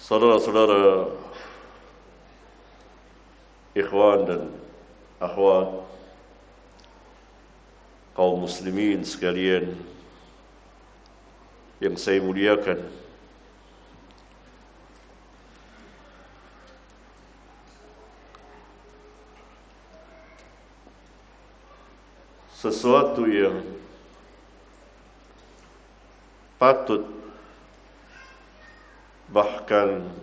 Saudara-saudara, ikhwan dan akhwat, kaum muslimin sekalian yang saya muliakan, sesuatu yang patut bahkan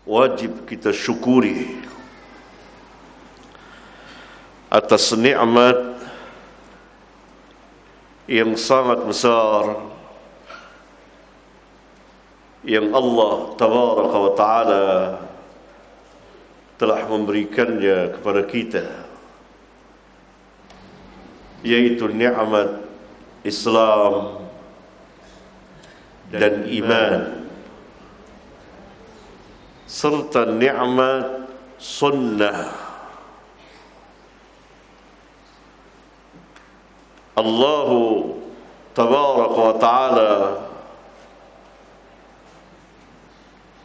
wajib kita syukuri atas nikmat yang sangat besar yang Allah Tabaraka wa Ta'ala telah memberikannya kepada kita, yaitu nikmat Islam dan iman, serta nikmat sunnah. Allah Tabaraka wa Ta'ala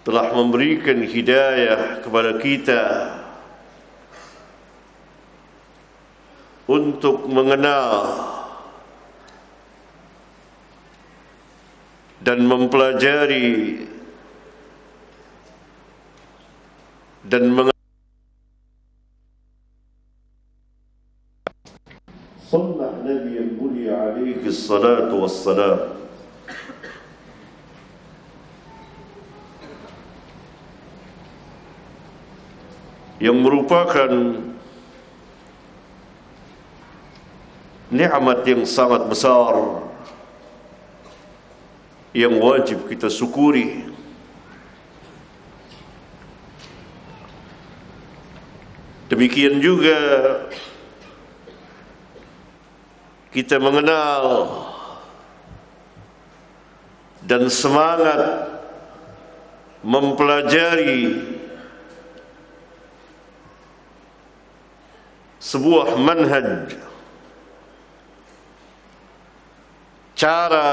telah memberikan hidayah kepada kita untuk mengenal dan mempelajari dan sunnah Nabi yang mulia alaihi salatu wassalam, yang merupakan nikmat yang sangat besar yang wajib kita syukuri. Demikian juga kita mengenal dan semangat mempelajari sebuah manhaj, cara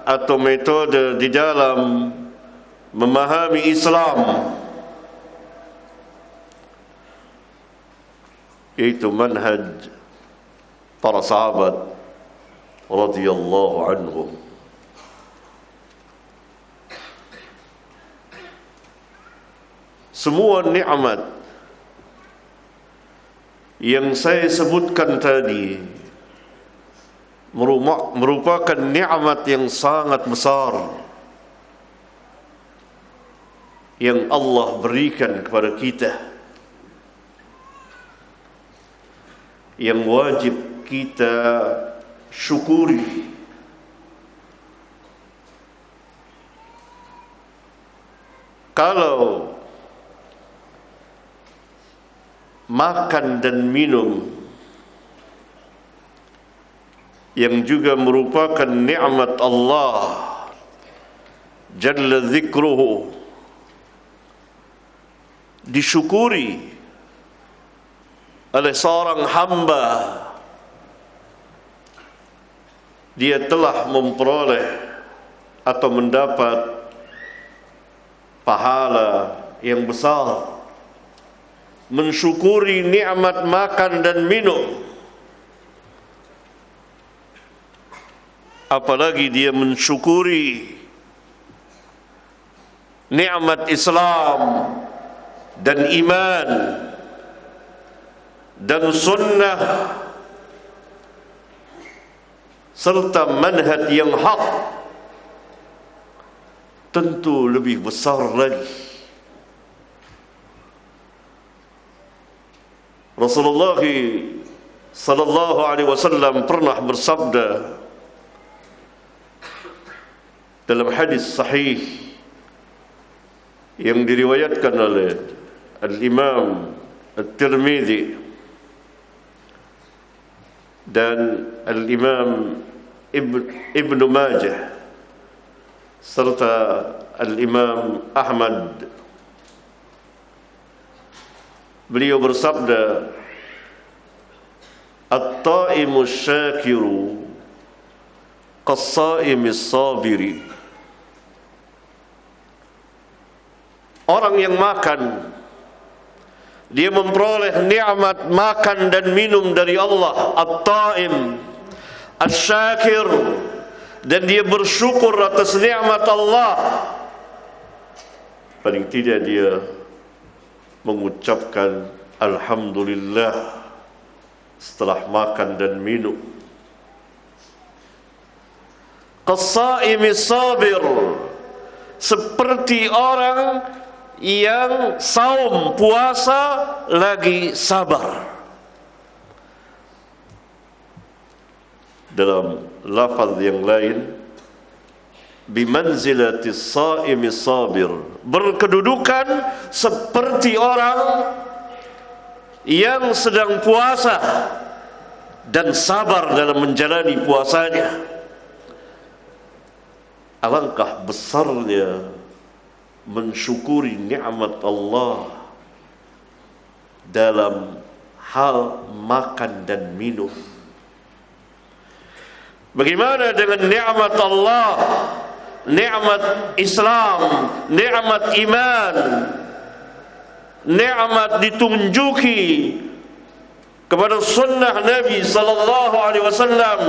atau metode di dalam memahami Islam, yaitu manhaj para sahabat radhiyallahu anhum. Semua nikmat yang saya sebutkan tadi merupakan nikmat yang sangat besar yang Allah berikan kepada kita, yang wajib kita syukuri. Kalau makan dan minum yang juga merupakan nikmat Allah Jalla Dzikruhu disyukuri oleh seorang hamba, dia telah memperoleh atau mendapat pahala yang besar. Mensyukuri nikmat makan dan minum, apalagi dia mensyukuri nikmat Islam dan iman dan sunnah serta manhaj yang hak, tentu lebih besar lagi. Rasulullah sallallahu alaihi wasallam pernah bersabda dalam hadis sahih yang diriwayatkan oleh Al-Imam At-Tirmidzi dan Al-Imam Ibnu Majah serta Al-Imam Ahmad. Beliau bersabda, "At-ta'imu syakiru qas-sa'imi sabiri." Orang yang makan, dia memperoleh nikmat makan dan minum dari Allah, At-Ta'im, Asy-Syakir, dan dia bersyukur atas nikmat Allah. Paling tidak dia mengucapkan Alhamdulillah setelah makan dan minum. Qas-Sa'imi sabir, seperti orang yang saum puasa lagi sabar. Dalam lafaz yang lain, bimanzilati saimi sabir, berkedudukan seperti orang yang sedang puasa dan sabar dalam menjalani puasanya. Alangkah besarnya mensyukuri nikmat Allah dalam hal makan dan minum. Bagaimana dengan nikmat Allah, nikmat Islam, nikmat iman, nikmat ditunjuki kepada sunnah Nabi sallallahu alaihi wasallam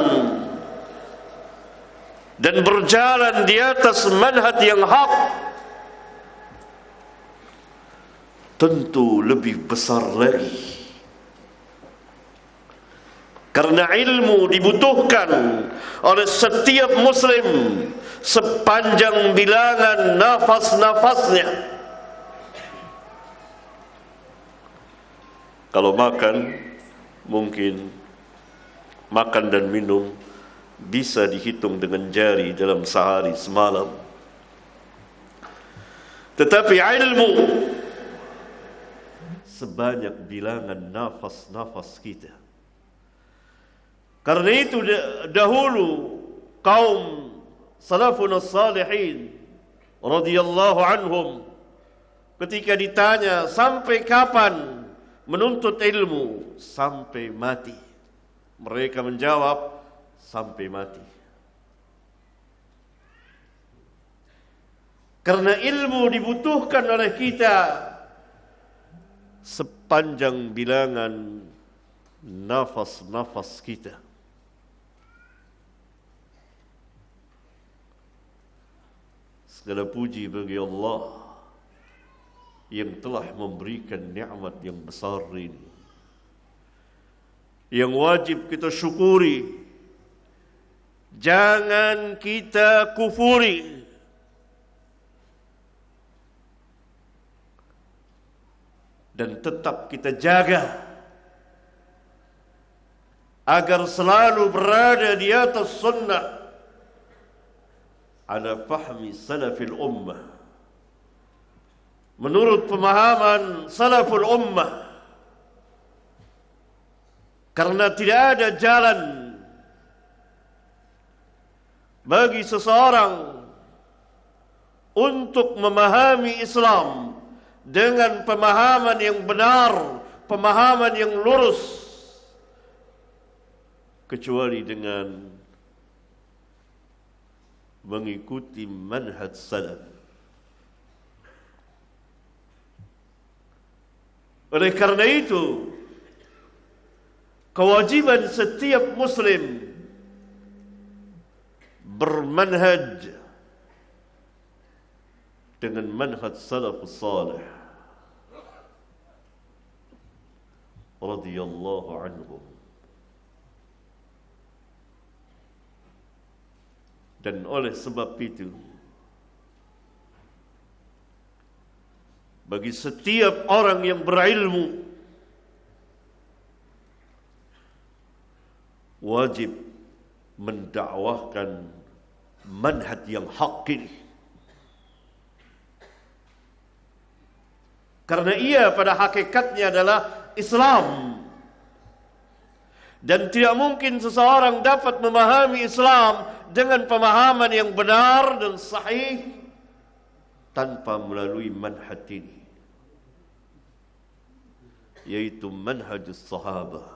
dan berjalan di atas manhaj yang hak, tentu lebih besar lagi. Karena ilmu dibutuhkan oleh setiap muslim sepanjang bilangan nafas-nafasnya. Kalau makan, mungkin makan dan minum bisa dihitung dengan jari dalam sehari semalam. Tetapi ilmu sebanyak bilangan nafas-nafas kita. Karena itu dahulu kaum salafun salihin radhiyallahu anhum ketika ditanya sampai kapan menuntut ilmu, sampai mati, mereka menjawab sampai mati. Karena ilmu dibutuhkan oleh kita sepanjang bilangan nafas-nafas kita. Segala puji bagi Allah yang telah memberikan nikmat yang besar ini, yang wajib kita syukuri, jangan kita kufuri. Dan tetap kita jaga agar selalu berada di atas sunnah ala fahmi salafil ummah, menurut pemahaman salaful ummah. Karena tidak ada jalan bagi seseorang untuk memahami Islam dengan pemahaman yang benar, pemahaman yang lurus, kecuali dengan mengikuti manhaj salaf. Oleh karena itu, kewajiban setiap muslim bermanhaj dengan manhaj salafus salih radhiyallahu anhum. Dan oleh sebab itu, bagi setiap orang yang berilmu wajib mendakwahkan manhaj yang hak ini. Karena ia pada hakikatnya adalah Islam. Dan tidak mungkin seseorang dapat memahami Islam dengan pemahaman yang benar dan sahih tanpa melalui manhaj ini, yaitu manhajus sahabah.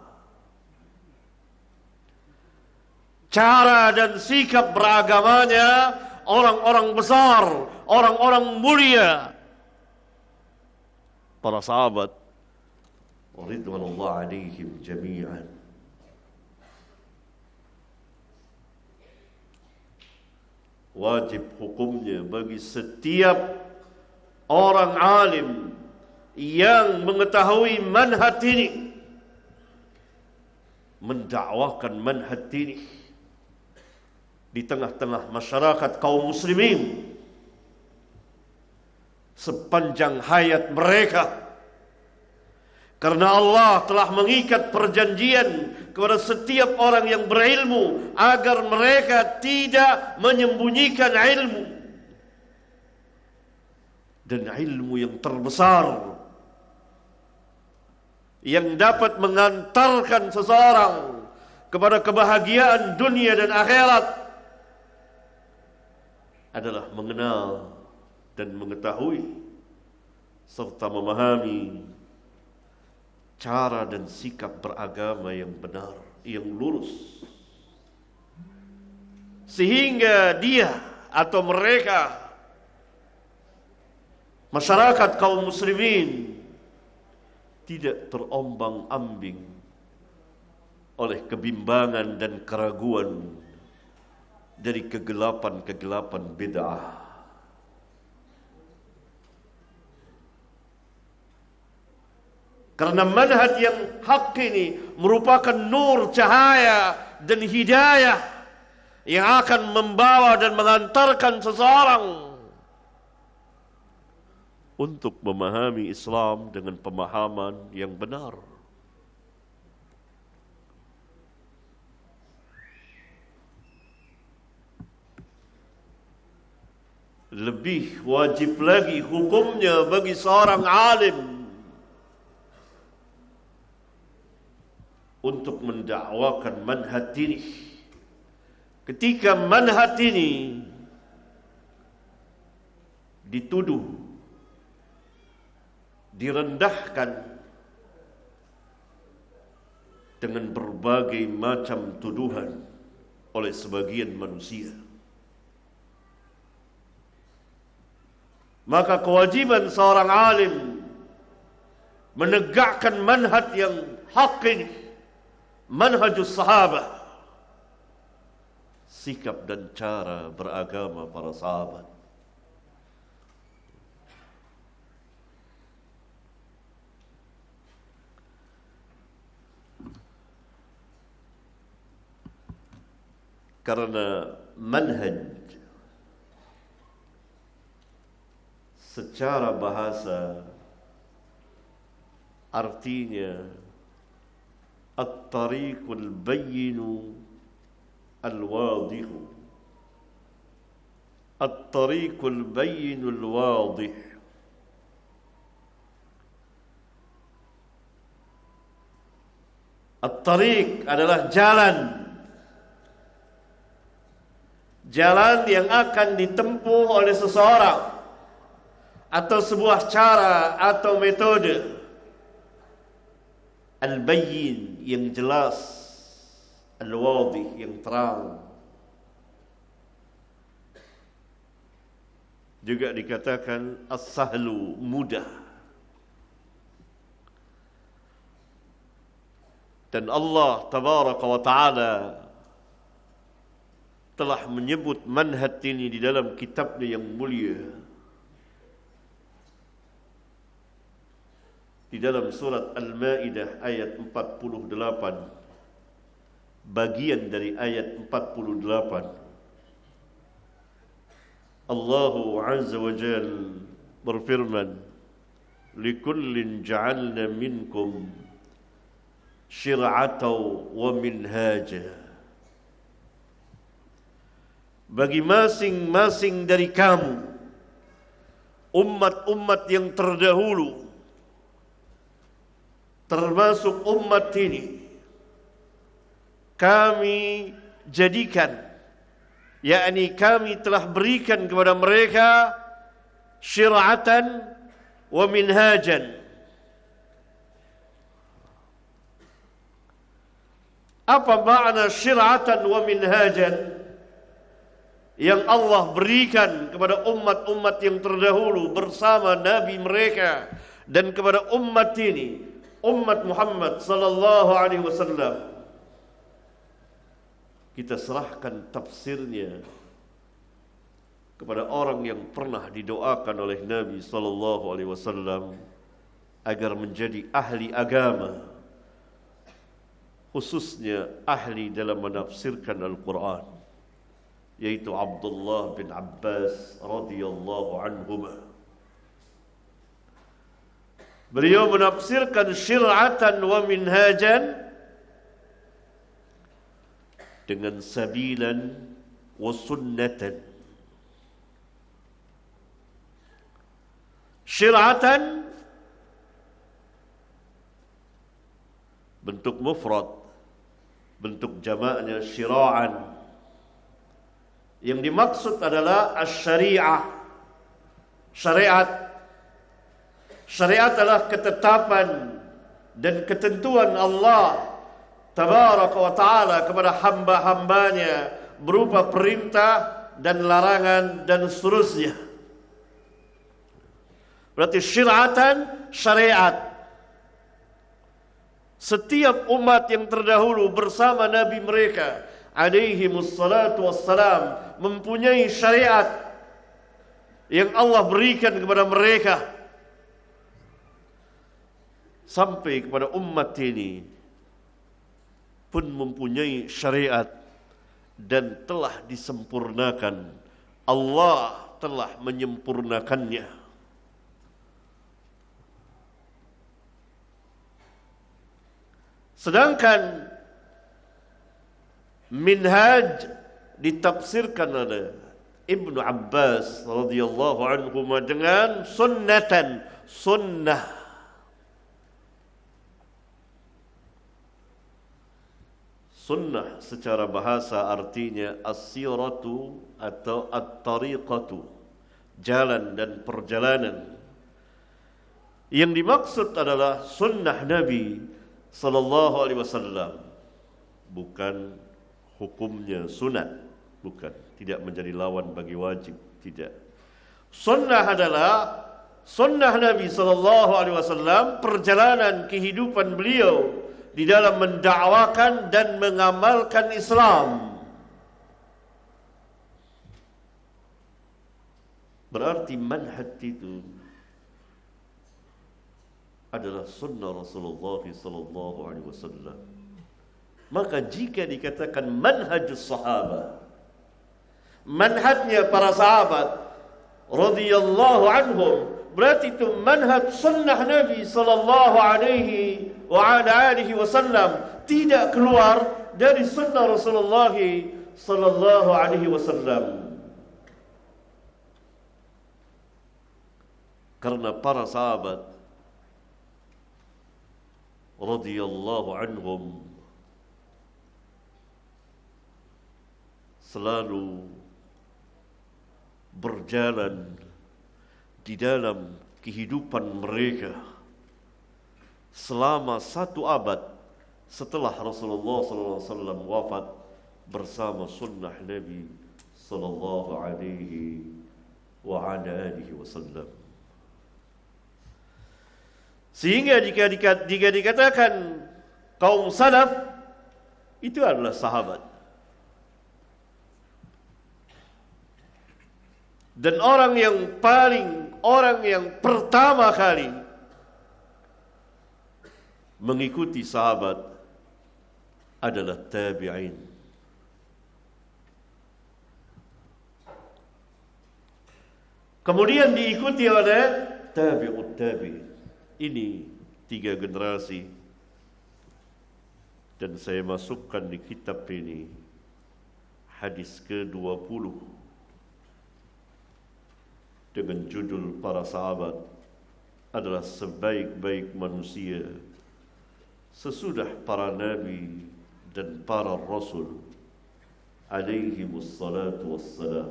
Cara dan sikap beragamanya orang-orang besar, orang-orang mulia para sahabat ridwanullah alaihim jami'an. Wajib hukumnya bagi setiap orang alim yang mengetahui manhaj ini, mendakwakan manhaj ini di tengah-tengah masyarakat kaum muslimin sepanjang hayat mereka. Karena Allah telah mengikat perjanjian kepada setiap orang yang berilmu agar mereka tidak menyembunyikan ilmu. Dan ilmu yang terbesar yang dapat mengantarkan seseorang kepada kebahagiaan dunia dan akhirat adalah mengenal dan mengetahui serta memahami cara dan sikap beragama yang benar, yang lurus, sehingga dia atau mereka, masyarakat kaum muslimin, tidak terombang-ambing oleh kebimbangan dan keraguan dari kegelapan-kegelapan bid'ah. Karena manhaj yang hak ini merupakan nur, cahaya dan hidayah yang akan membawa dan mengantarkan seseorang untuk memahami Islam dengan pemahaman yang benar. Lebih wajib lagi hukumnya bagi seorang alim untuk mendakwakan manhaj ini. Ketika manhaj ini dituduh, direndahkan dengan berbagai macam tuduhan oleh sebagian manusia, maka kewajiban seorang alim menegakkan manhaj yang hak ini, manhajus sahabat, sikap dan cara beragama para sahabat. Karena manhaj secara bahasa artinya at-tariqul bayyinu al-wadihu. At-tariqul bayyinu al-wadih. At-tariq adalah jalan. Jalan yang akan ditempuh oleh seseorang atau sebuah cara atau metode. Al-bayyin yang jelas, al-wadih yang terang. Juga dikatakan as-sahlu, mudah. Dan Allah tabaraka wa ta'ala telah menyebut manhaj ini di dalam kitabnya yang mulia. Di dalam surat Al-Maidah ayat 48, bagian dari ayat 48, Allahu Azza wa Jal berfirman, "Likullin ja'alna minkum syir'atan wa minhaja." Bagi masing-masing dari kamu, umat-umat yang terdahulu, termasuk umat ini, kami jadikan, yakni kami telah berikan kepada mereka syir'atan wa minhajan. Apa makna syir'atan wa minhajan yang Allah berikan kepada umat-umat yang terdahulu bersama Nabi mereka dan kepada umat ini, umat Muhammad sallallahu alaihi wasallam, kita serahkan tafsirnya kepada orang yang pernah didoakan oleh Nabi sallallahu alaihi wasallam agar menjadi ahli agama, khususnya ahli dalam menafsirkan Al-Quran, yaitu Abdullah bin Abbas radhiyallahu anhuma. Beliau menafsirkan syir'atan wa minhajan dengan sabilan wa sunnatan. Syir'atan bentuk mufrad, bentuk jamaknya syira'an. Yang dimaksud adalah asy-syari'ah, syariat. Syariat adalah ketetapan dan ketentuan Allah tabaraka wa ta'ala kepada hamba-hambanya berupa perintah dan larangan dan seterusnya. Berarti syir'atan, syariat. Setiap umat yang terdahulu bersama Nabi mereka alaihi wassalatu wassalam mempunyai syariat yang Allah berikan kepada mereka. Sampai kepada umat ini pun mempunyai syariat dan telah disempurnakan. Allah telah menyempurnakannya. Sedangkan minhaj ditafsirkan oleh Ibnu Abbas radhiyallahu anhu dengan sunnatan, sunnah. Sunnah secara bahasa artinya as-siratu atau at-tariqatu, jalan dan perjalanan. Yang dimaksud adalah sunnah Nabi sallallahu alaihi wasallam, bukan hukumnya sunat, bukan, tidak menjadi lawan bagi wajib, tidak. Sunnah adalah sunnah Nabi sallallahu alaihi wasallam, perjalanan kehidupan beliau di dalam mendakwakan dan mengamalkan Islam. Berarti manhaj itu adalah sunnah Rasulullah sallallahu alaihi wasallam. Maka jika dikatakan manhajus sahabat, manhajnya para sahabat radhiyallahu anhum, berarti itu manhaj sunnah Nabi sallallahu alaihi wa ala alihi wasallam, tidak keluar dari sunnah Rasulullah sallallahu alaihi wasallam. Karena para sahabat radhiyallahu anhum selalu berjalan di dalam kehidupan mereka selama 1 abad setelah Rasulullah SAW wafat bersama sunnah Nabi sallallahu alaihi wa ala alihi wasallam. Sehingga jika dikatakan kaum salaf, itu adalah sahabat. Dan orang yang pertama kali mengikuti sahabat adalah tabi'in. Kemudian diikuti oleh tabi'ut tabi'in. Ini 3 generasi. Dan saya masukkan di kitab ini hadis ke-20 dengan judul para sahabat adalah sebaik-baik manusia sesudah para nabi dan para rasul alaihi wassalatu wassalam.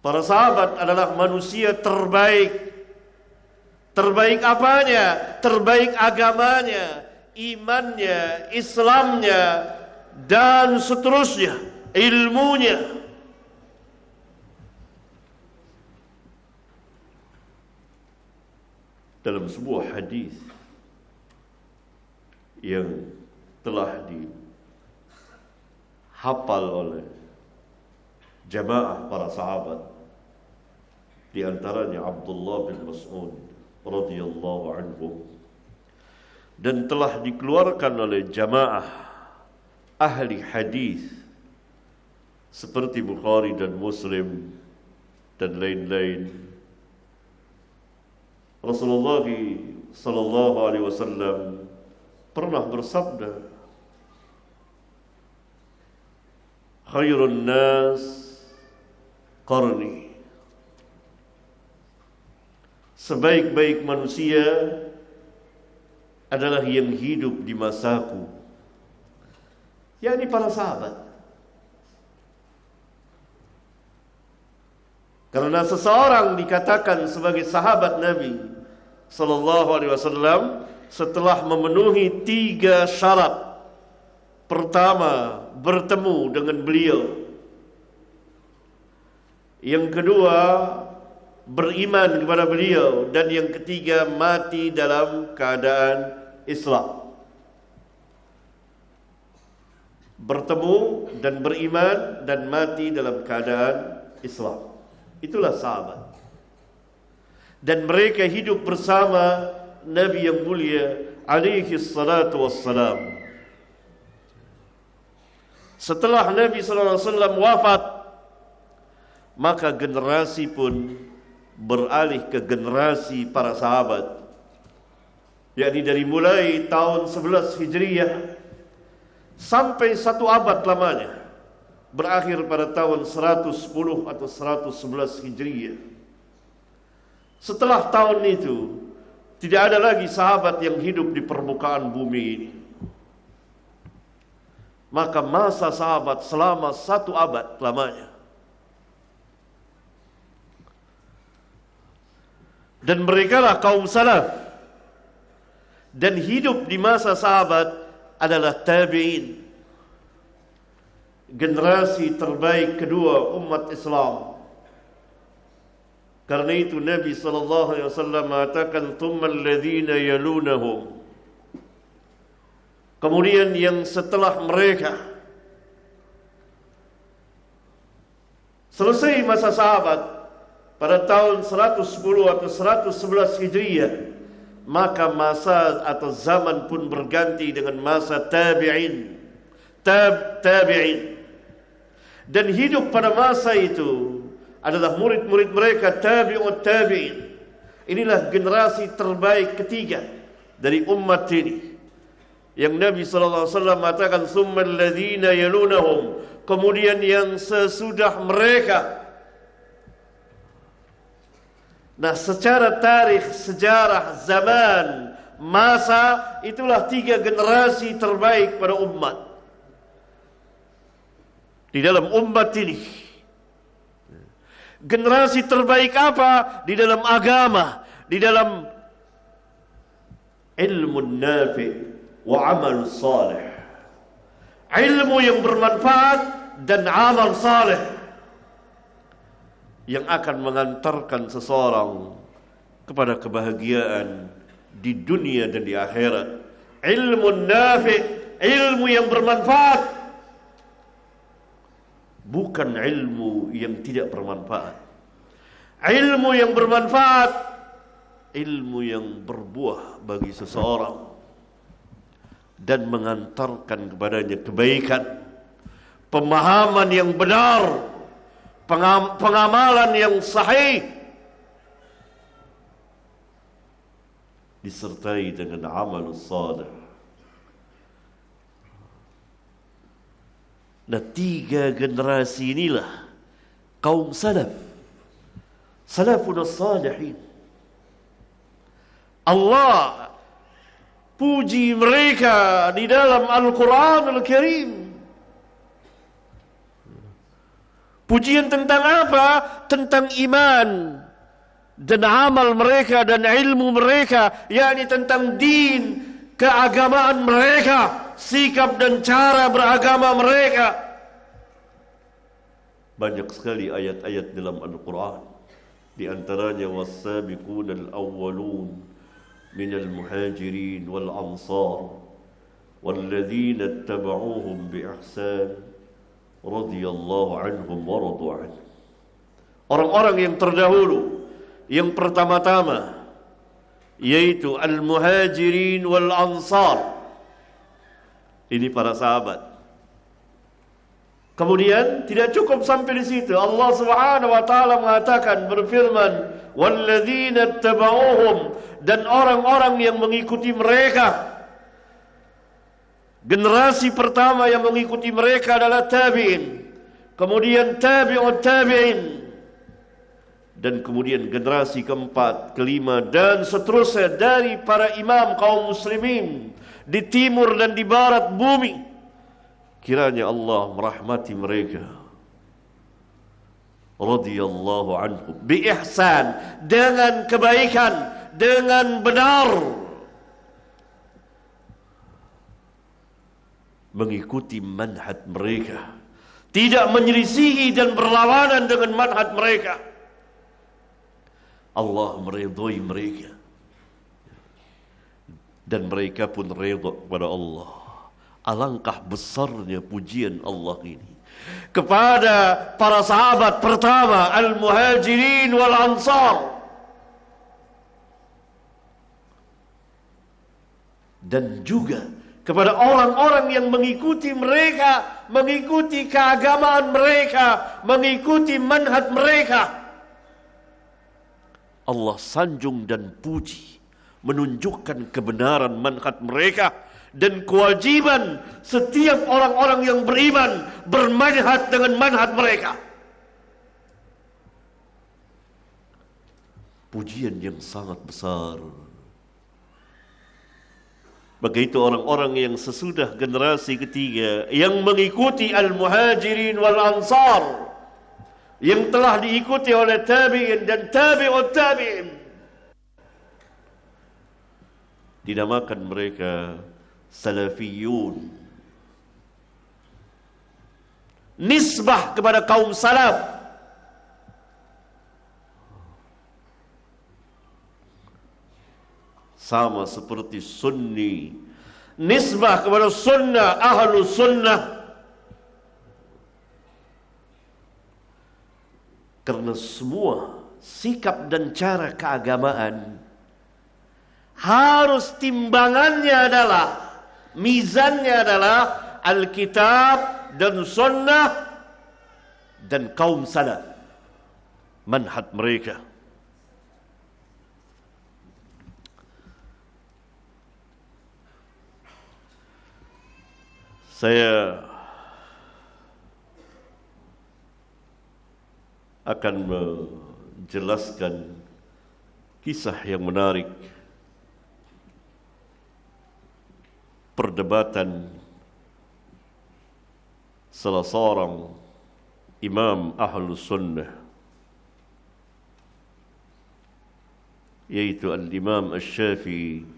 Para sahabat adalah manusia terbaik. Terbaik apanya? Terbaik agamanya, imannya, Islamnya, dan seterusnya, ilmunya. dalam sebuah hadis yang telah dihafal oleh jamaah para sahabat, di antaranya Abdullah bin Mas'ud radhiyallahu anhu, dan telah dikeluarkan oleh jamaah ahli hadis seperti Bukhari dan Muslim dan lain-lain. Rasulullah sallallahu alaihi wasallam pernah bersabda, khairun nas qarni, sebaik-baik manusia adalah yang hidup di masaku, yakni para sahabat. Karena seseorang dikatakan sebagai sahabat Nabi sallallahu alaihi wasallam setelah memenuhi 3 syarat. Pertama, bertemu dengan beliau. Yang kedua, beriman kepada beliau. Dan yang ketiga, mati dalam keadaan Islam. Bertemu dan beriman dan mati dalam keadaan Islam. Itulah sahabat. Dan mereka hidup bersama Nabi yang mulia alaihi salatu wassalam. Setelah Nabi sallallahu alaihi wasallam wafat, maka generasi pun beralih ke generasi para sahabat, yakni dari mulai tahun 11 Hijriah sampai 1 abad lamanya, berakhir pada tahun 110 atau 111 Hijriah. Setelah tahun itu, tidak ada lagi sahabat yang hidup di permukaan bumi ini. Maka masa sahabat selama 1 abad lamanya. Dan merekalah kaum salaf. Dan hidup di masa sahabat adalah tabi'in, generasi terbaik kedua umat Islam. Karena itu Nabi sallallahu alaihi wasallam mengatakan thummal ladzina yalunahum, kemudian yang setelah mereka. Selesai masa sahabat pada tahun 110 atau 111 Hijriah, maka masa atau zaman pun berganti dengan masa tabi'in. Tabi'in. Dan hidup pada masa itu adalah murid-murid mereka tabi'ut tabi'in. Inilah generasi terbaik ketiga dari umat ini, yang Nabi sallallahu alaihi wasallam mengatakan tsummal ladzina yalunahum, kemudian yang sesudah mereka. Nah, secara tarikh, sejarah, zaman, masa, itulah 3 generasi terbaik pada umat di dalam umat ini. Generasi terbaik apa? Di dalam agama, di dalam ilmu nafi' wa amal salih. Ilmu yang bermanfaat dan amal salih yang akan mengantarkan seseorang kepada kebahagiaan di dunia dan di akhirat. Ilmu nafi', ilmu yang bermanfaat, bukan ilmu yang tidak bermanfaat. Ilmu yang bermanfaat, ilmu yang berbuah bagi seseorang dan mengantarkan kepadanya kebaikan, pemahaman yang benar, pengamalan yang sahih, disertai dengan amal salih. Nah, 3 generasi inilah kaum salaf, salafun salihin. Allah puji mereka di dalam Al-Quranul Karim. Pujian tentang apa? Tentang iman dan amal mereka dan ilmu mereka, yakni tentang din, keagamaan mereka, sikap dan cara beragama mereka. Banyak sekali ayat-ayat dalam Al-Quran, di antaranya was-sabiqunal awwalun minal muhajirin wal ansar walladzina ittaba'uuhum bi ihsan radhiyallahu anhum wa radu anhu. Orang-orang yang terdahulu, yang pertama-tama, yaitu al-muhajirin wal ansar. Ini para sahabat. Kemudian tidak cukup sampai di situ. Allah Subhanahu wa taala mengatakan, berfirman, walladzina ittaba'uuhum, dan orang-orang yang mengikuti mereka. Generasi pertama yang mengikuti mereka adalah tabi'in. Kemudian tabi'ut tabi'in. Dan kemudian generasi keempat, kelima, dan seterusnya dari para imam kaum muslimin di timur dan di barat bumi. Kiranya Allah merahmati mereka. Radhiyallahu anhum bi ihsan, dengan kebaikan, dengan benar, mengikuti manhaj mereka, tidak menyelisihi dan berlawanan dengan manhaj mereka. Allah meridhai mereka dan mereka pun redha kepada Allah. Alangkah besarnya pujian Allah ini kepada para sahabat pertama, al-muhajirin wal ansar, dan juga kepada orang-orang yang mengikuti mereka, mengikuti keagamaan mereka, mengikuti manhaj mereka. Allah sanjung dan puji, menunjukkan kebenaran manhaj mereka dan kewajiban setiap orang-orang yang beriman bermanhaj dengan manhaj mereka. Pujian yang sangat besar. Begitu orang-orang yang sesudah generasi ketiga yang mengikuti al-muhajirin wal ansar, yang telah diikuti oleh tabi'in dan tabi'ut tabi'in, dinamakan mereka salafiyun, nisbah kepada kaum salaf. Sama seperti sunni, nisbah kepada sunnah, ahlu sunnah. Karena semua sikap dan cara keagamaan harus timbangannya adalah, mizannya adalah Alkitab dan Sunnah dan kaum salaf, manhaj mereka. Saya akan menjelaskan kisah yang menarik, perdebatan salah seorang imam Ahlus Sunnah, yaitu Al-Imam Asy-Syafi'i,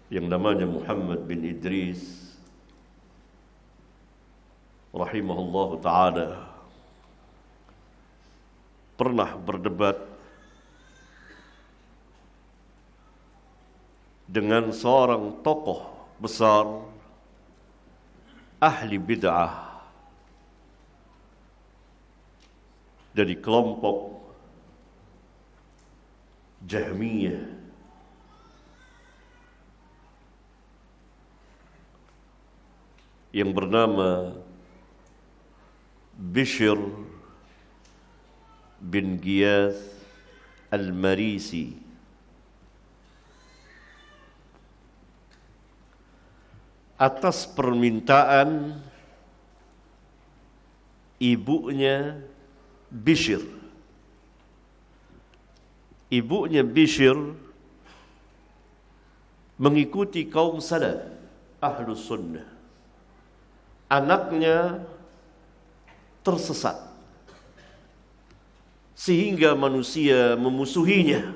yang namanya Muhammad bin Idris rahimahullahu ta'ala, pernah berdebat dengan seorang tokoh besar ahli bid'ah dari kelompok Jahmiyah, yang bernama Bishr bin Giyath al-Marisi. Atas permintaan ibunya Bishr. Ibunya Bishr mengikuti kaum salaf Ahlus Sunnah. Anaknya tersesat sehingga manusia memusuhinya,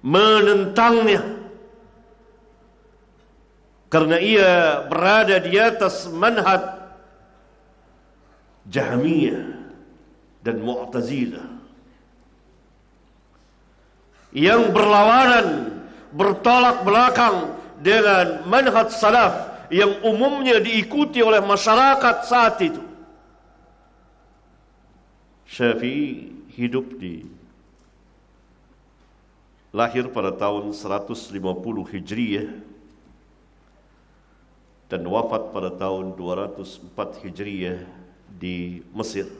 menentangnya, karena ia berada di atas manhaj Jahmiyah dan Mu'tazilah. yang berlawanan, bertolak belakang dengan manhaj salaf yang umumnya diikuti oleh masyarakat saat itu. Syafi'i hidup lahir pada tahun 150 Hijriyah dan wafat pada tahun 204 Hijriyah di Mesir.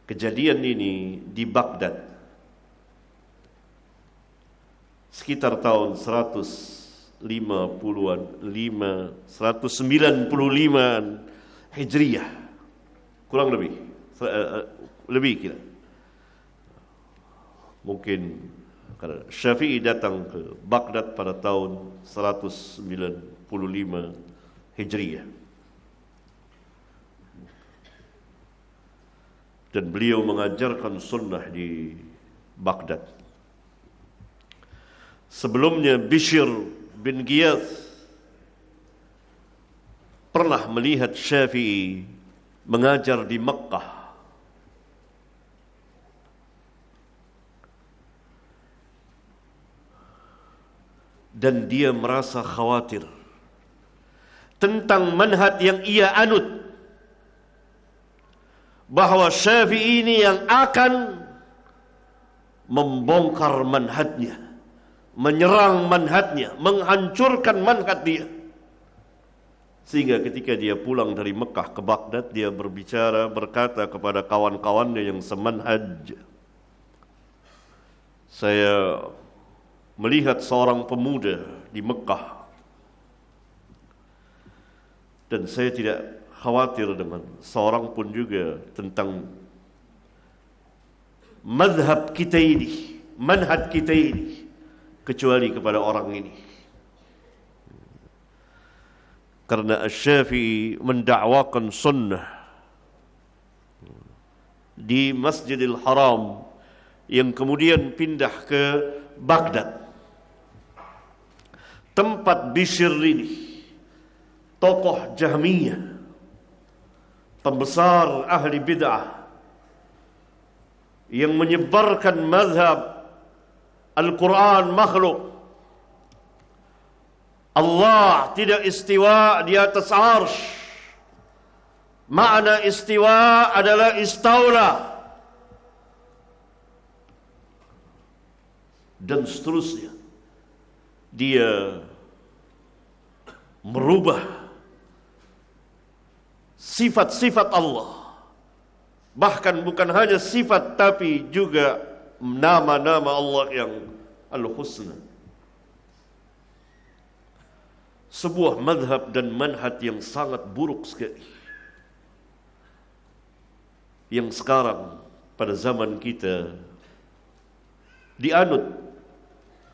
Kejadian ini di Baghdad sekitar tahun 195-an Hijriyah, kurang lebih kira. Mungkin karena Syafi'i datang ke Baghdad pada tahun 195 Hijriyah. Dan beliau mengajarkan sunnah di Baghdad. Sebelumnya Bishr bin Ghiyath pernah melihat Syafi'i mengajar di Makkah. Dan dia merasa khawatir tentang manhaj yang ia anut, bahwa Syafi'i ini yang akan membongkar manhajnya, menyerang manhajnya, menghancurkan manhaj dia. Sehingga ketika dia pulang dari Mekah ke Baghdad, dia berkata kepada kawan-kawannya yang semanhaj, saya melihat seorang pemuda di Mekah dan saya tidak khawatir dengan seorang pun juga tentang mazhab kita ini, manhaj kita ini, kecuali kepada orang ini. Karena Asy-Syafi'i mendakwakan sunnah di Masjidil Haram yang kemudian pindah ke Baghdad, tempat Bishr ini, tokoh Jahmiyah, pembesar ahli bid'ah yang menyebarkan mazhab Al-Quran makhluk, Allah tidak istiwa di atas arsy, makna istiwa adalah istaula, dan seterusnya. Dia merubah sifat-sifat Allah, bahkan bukan hanya sifat tapi juga nama-nama Allah yang Al-Husna. Sebuah madhab dan manhaj yang sangat buruk sekali, yang sekarang pada zaman kita dianut,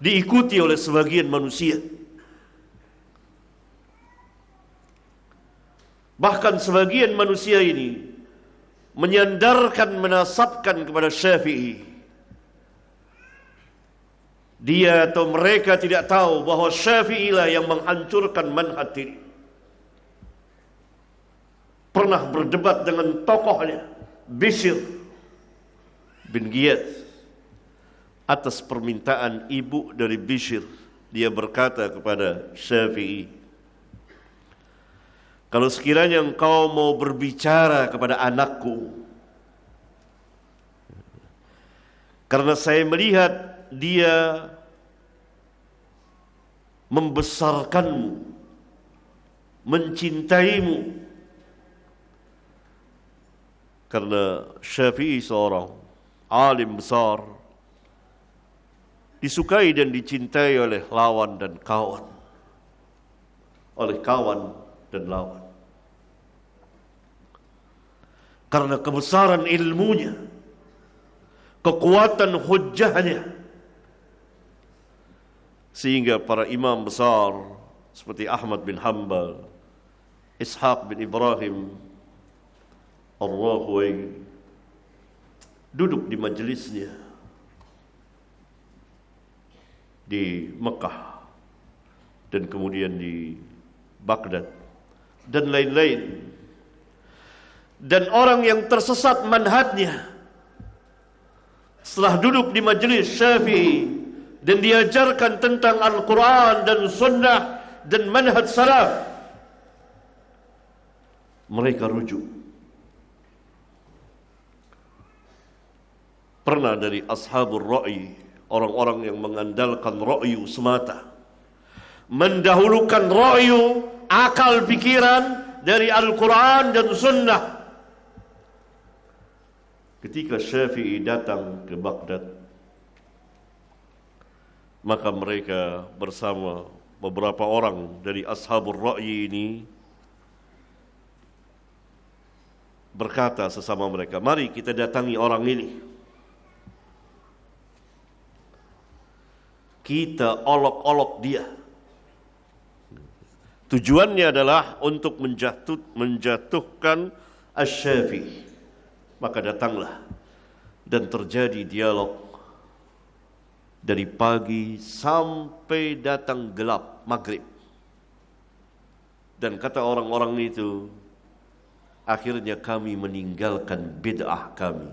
diikuti oleh sebagian manusia. Bahkan sebagian manusia ini menyandarkan, menasabkan kepada Syafi'i. Dia atau mereka tidak tahu bahwa Syafi'i lah yang menghancurkan manhaj ini. Pernah berdebat dengan tokohnya Bishr bin Ghiyath atas permintaan ibu dari Bishr. Dia berkata kepada Syafi'i, kalau sekiranya engkau mau berbicara kepada anakku, karena saya melihat dia membesarkanmu, mencintaimu. Karena Syafi'i seorang alim besar, disukai dan dicintai oleh lawan dan kawan, oleh kawan dan lawan. Karena kebesaran ilmunya, kekuatan hujjahnya, sehingga para imam besar seperti Ahmad bin Hanbal, Ishaq bin Ibrahim Ar-Rahawayh duduk di majelisnya di Mekah dan kemudian di Baghdad dan lain-lain. Dan orang yang tersesat manhajnya setelah duduk di majelis Syafi'i dan diajarkan tentang Al-Quran dan Sunnah dan manhaj salaf, mereka rujuk. Pernah dari ashabul ra'i, orang-orang yang mengandalkan ra'yu semata, mendahulukan ra'yu, akal pikiran dari Al-Quran dan Sunnah. Ketika Syafi'i datang ke Baghdad, maka mereka bersama beberapa orang dari ashabul ra'yi ini berkata sesama mereka, mari kita datangi orang ini, kita olok-olok dia. Tujuannya adalah untuk menjatuhkan Asy-Syafi'i. Maka datanglah dan terjadi dialog dari pagi sampai datang gelap maghrib. Dan kata orang-orang itu, akhirnya kami meninggalkan bid'ah kami.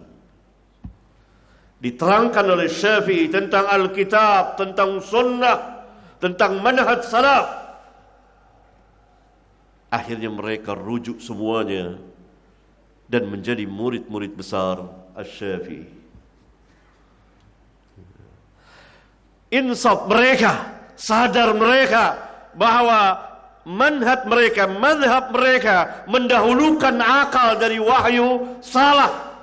Diterangkan oleh Syafi'i tentang Alkitab, tentang Sunnah, tentang manhaj salaf. Akhirnya mereka rujuk semuanya dan menjadi murid-murid besar Asy-Syafi'i. Insaf mereka, sadar mereka bahwa manhaj mereka, mazhab mereka mendahulukan akal dari wahyu, salah.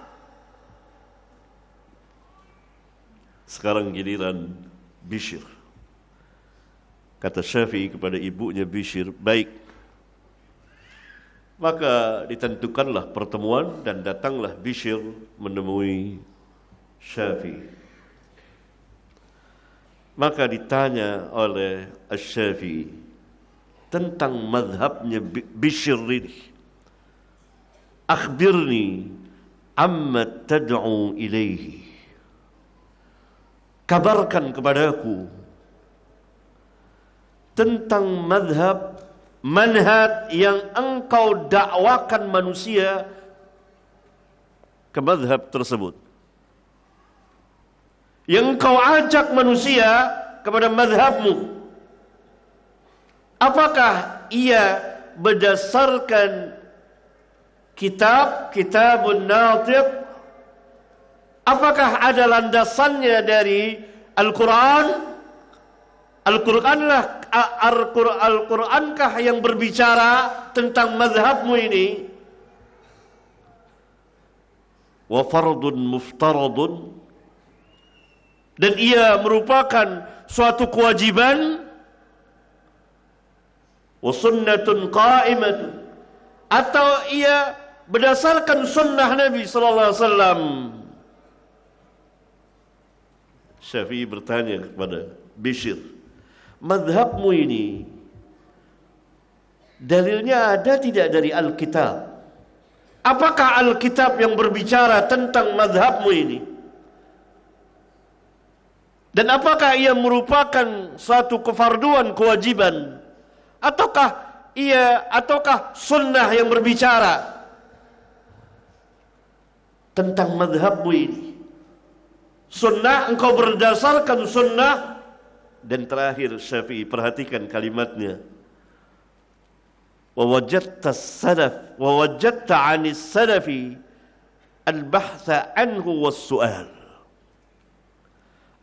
Sekarang giliran Bishr. Kata Syafi'i kepada ibunya Bishr, baik. Maka ditentukanlah pertemuan dan datanglah Bishr menemui Syafi'i. Maka ditanya oleh Asy-Syafi'i tentang mazhabnya Bishr ini. Akhbirni amma tad'u ilaihi. Kabarkan kepadaku tentang manhaj yang engkau dakwakan manusia ke mazhab tersebut, yang engkau ajak manusia kepada mazhabmu. Apakah ia berdasarkan kitabun natiq? Apakah ada landasannya dari Al-Quran? Al-Qur'ankah yang berbicara tentang mazhabmu ini? Wa fardun muftaradun, dan ia merupakan suatu kewajiban. Wa sunnatun qa'imatun, atau ia berdasarkan sunnah Nabi sallallahu alaihi wasallam. Syafi'i bertanya kepada Bishr, mazhabmu ini dalilnya ada tidak dari Alkitab? Apakah Alkitab yang berbicara tentang mazhabmu ini? Dan apakah ia merupakan suatu kefarduan, kewajiban? Ataukah sunnah yang berbicara tentang mazhabmu ini? Sunnah, engkau berdasarkan sunnah. Dan terakhir Syafi'i, perhatikan kalimatnya, wa wajadta 'anis salafi al-bahtha anhu was-su'al.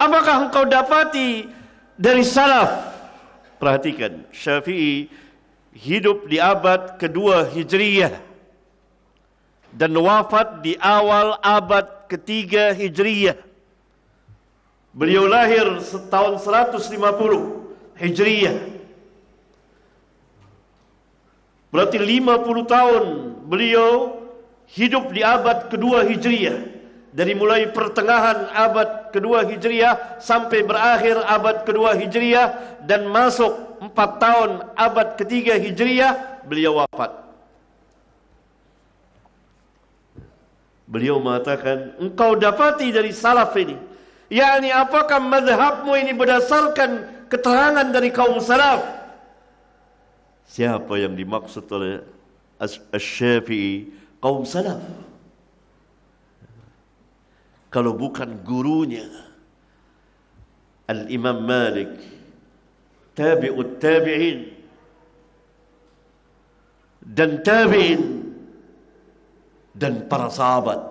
Apakah engkau dapati dari salaf? Perhatikan, Syafi'i hidup di abad kedua Hijriyah dan wafat di awal abad ketiga Hijriyah. Beliau lahir tahun 150 Hijriyah. Berarti 50 tahun beliau hidup di abad kedua Hijriyah. Dari mulai pertengahan abad kedua Hijriyah sampai berakhir abad kedua Hijriyah, dan masuk 4 tahun abad ketiga Hijriyah beliau wafat. Beliau mengatakan, engkau dapati dari salaf ini, yakni apakah mazhabmu ini berdasarkan keterangan dari kaum salaf? Siapa yang dimaksud oleh Asy-Syafi'i? Kaum salaf. kalau bukan gurunya Al-Imam Malik, tabi'ut tabi'in dan tabi'in dan para sahabat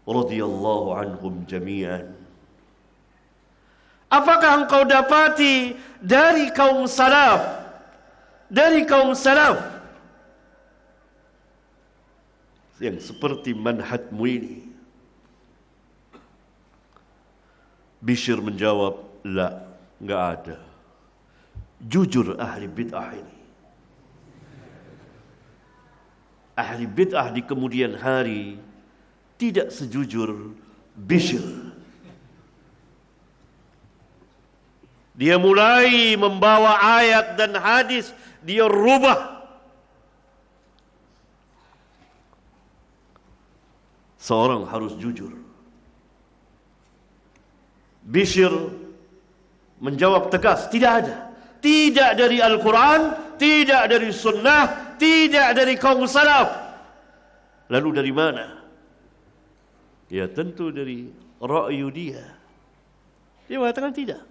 radhiyallahu anhum jami'an. Apakah engkau dapati dari kaum salaf, yang seperti manhajmu ini? Bishr menjawab, la, enggak ada. Jujur ahli bid'ah ini. Ahli bid'ah di kemudian hari tidak sejujur Bishr. Dia mulai membawa ayat dan hadis, dia rubah. Seorang harus jujur. Bishr menjawab tegas, tidak ada. Tidak dari Al-Quran, tidak dari Sunnah, tidak dari kaum salaf. Lalu dari mana? Ya tentu dari ra'yu dia. Dia mengatakan tidak.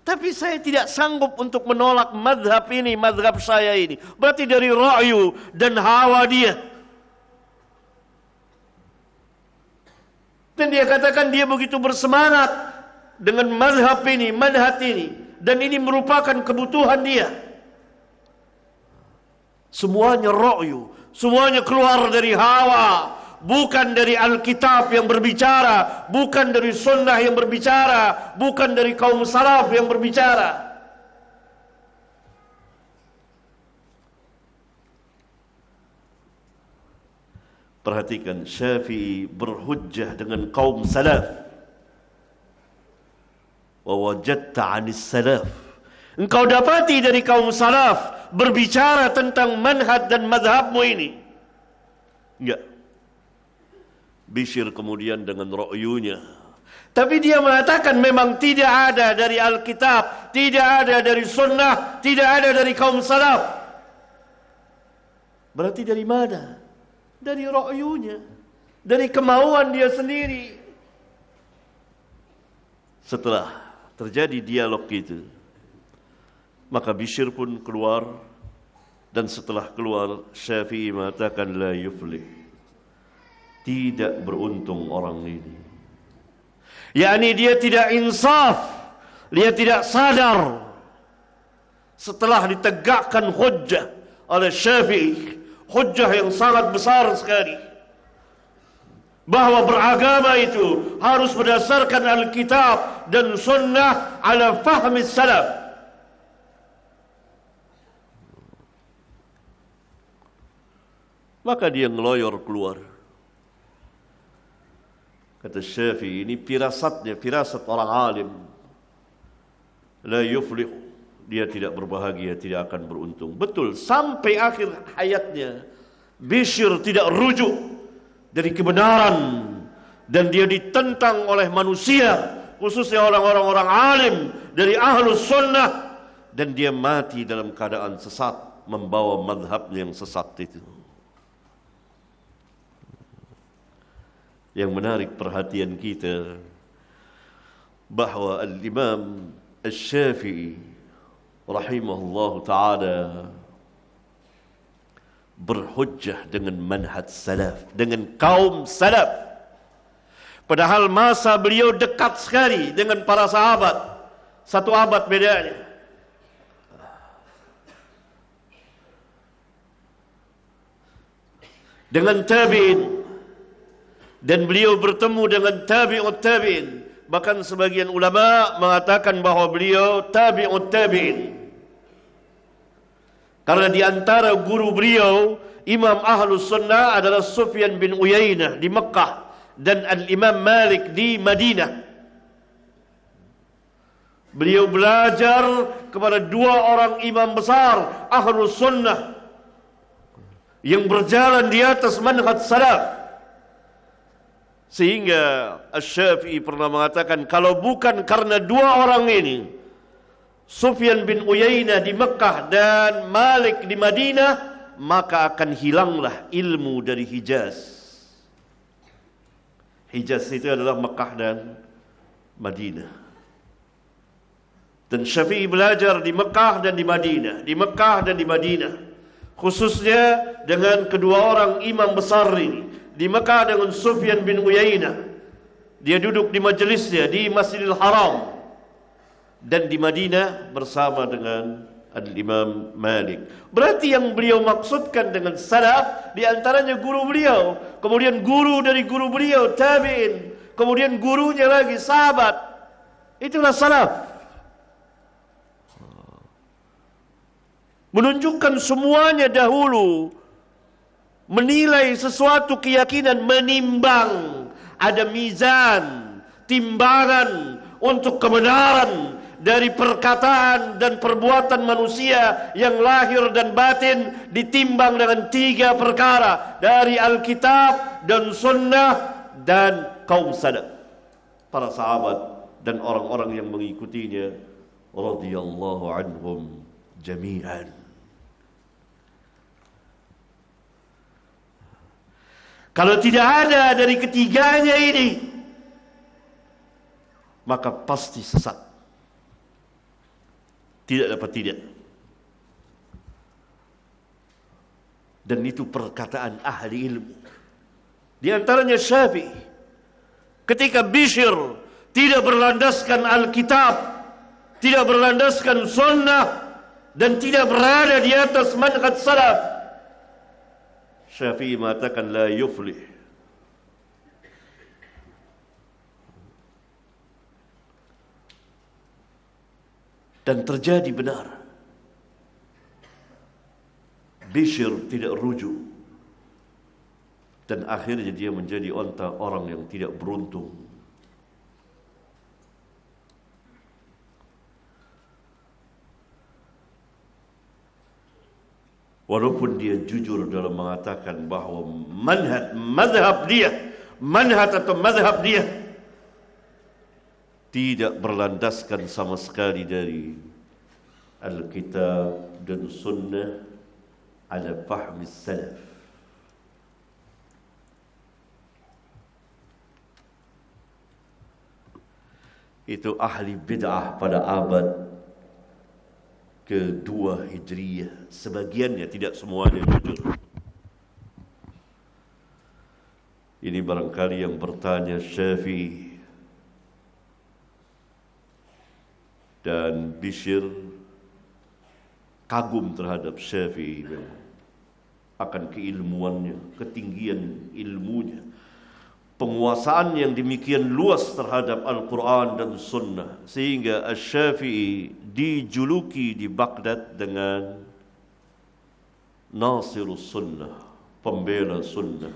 Tapi saya tidak sanggup untuk menolak madhab ini, madhab saya ini. Berarti dari ra'yu dan hawa dia. Dan dia katakan dia begitu bersemangat dengan madhab ini, madhab ini. Dan ini merupakan kebutuhan dia. Semuanya ra'yu, semuanya keluar dari hawa. Bukan dari Alkitab yang berbicara, bukan dari sunnah yang berbicara, bukan dari kaum salaf yang berbicara. Perhatikan, Syafi'i berhujjah dengan kaum salaf. Wa wajadta 'anis salaf. Engkau dapati dari kaum salaf berbicara tentang manhaj dan madhabmu ini. Enggak. Bishr kemudian dengan ra'yunya. Tapi dia mengatakan memang tidak ada dari Alkitab, tidak ada dari sunnah, tidak ada dari kaum salaf. Berarti dari mana? Dari ra'yunya, dari kemauan dia sendiri. Setelah terjadi dialog itu, maka Bishr pun keluar. Dan setelah keluar, Syafi'i mengatakan la yuflih. Tidak beruntung orang ini. Yakni dia tidak insaf, dia tidak sadar. Setelah ditegakkan hujjah oleh Syafi'i, hujjah yang sangat besar sekali, bahwa beragama itu harus berdasarkan Alkitab dan Sunnah ala fahmi salaf. Maka dia ngeloyor keluar. Kata Syafi'i, ini firasatnya, firasat orang alim. La yuflih, dia tidak berbahagia, tidak akan beruntung. Betul, sampai akhir hayatnya Bishr tidak rujuk dari kebenaran, dan dia ditentang oleh manusia, khususnya orang-orang alim dari ahlus sunnah, dan dia mati dalam keadaan sesat, membawa madhabnya yang sesat itu. Yang menarik perhatian kita bahwa Al-Imam Asy-Syafi'i rahimahullahu ta'ala berhujjah dengan manhaj salaf, dengan kaum salaf. Padahal masa beliau dekat sekali dengan para sahabat, satu abad bedanya. Dengan tabi'in, dan beliau bertemu dengan tabi'ut tabi'in. Bahkan sebagian ulama mengatakan bahwa beliau tabi'ut tabi'in. Karena di antara guru beliau, Imam Ahlus Sunnah adalah Sufyan bin Uyainah di Mekah dan Al-Imam Malik di Madinah. Beliau belajar kepada dua orang imam besar Ahlus Sunnah yang berjalan di atas manhaj salaf. Sehingga Asy-Syafi'i pernah mengatakan, kalau bukan karena dua orang ini, Sufyan bin Uyainah di Mekah dan Malik di Madinah, maka akan hilanglah ilmu dari Hijaz. Hijaz itu adalah Mekah dan Madinah. Dan Syafi'i belajar di Mekah dan di Madinah, di Mekah dan di Madinah, khususnya dengan kedua orang imam besar ini. Di Mekah dengan Sufyan bin Uyainah, dia duduk di majelisnya di Masjidil Haram, dan di Madinah bersama dengan Al-Imam Malik. Berarti yang beliau maksudkan dengan salaf, di antaranya guru beliau, kemudian guru dari guru beliau tabi'in, kemudian gurunya lagi sahabat. Itulah salaf. Menunjukkan semuanya dahulu menilai sesuatu keyakinan, menimbang, ada mizan, timbangan untuk kebenaran dari perkataan dan perbuatan manusia yang lahir dan batin, ditimbang dengan 3 perkara dari Alkitab dan Sunnah dan kaum salaf, para sahabat dan orang-orang yang mengikutinya radhiyallahu anhum jami'an. Kalau tidak ada dari ketiganya ini, maka pasti sesat. Tidak dapat tidak. Dan itu perkataan ahli ilmu. Di antaranya Syafi'i. Ketika Bishr tidak berlandaskan Alkitab, tidak berlandaskan Sunnah, dan tidak berada di atas manhaj salaf, Syafi'i mengatakan la yuflih. Dan terjadi benar. Bishr tidak rujuk. Dan akhirnya dia menjadi orang yang tidak beruntung. Walaupun dia jujur dalam mengatakan bahawa mazhab dia tidak berlandaskan sama sekali dari Alkitab dan Sunnah ala fahmi salaf. Itu ahli bid'ah pada abad kedua Hijriyah. Sebagiannya, tidak semuanya jujur. Ini barangkali yang bertanya Syafi'i dan Bishr kagum terhadap Syafi'i akan keilmuannya, ketinggian ilmunya, penguasaan yang demikian luas terhadap Al-Quran dan Sunnah, sehingga Asy-Syafi'i dijuluki di Baghdad dengan Nasirus Sunnah, pembela Sunnah.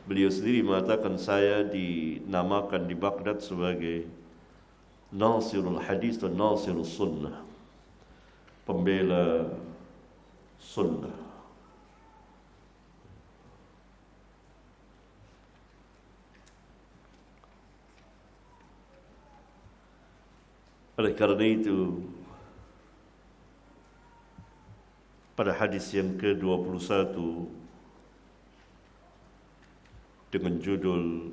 Beliau sendiri mengatakan, saya dinamakan di Baghdad sebagai Nasirul Hadis dan Nasirus Sunnah, pembela Sunnah. Oleh karena itu, pada hadis yang ke-21 dengan judul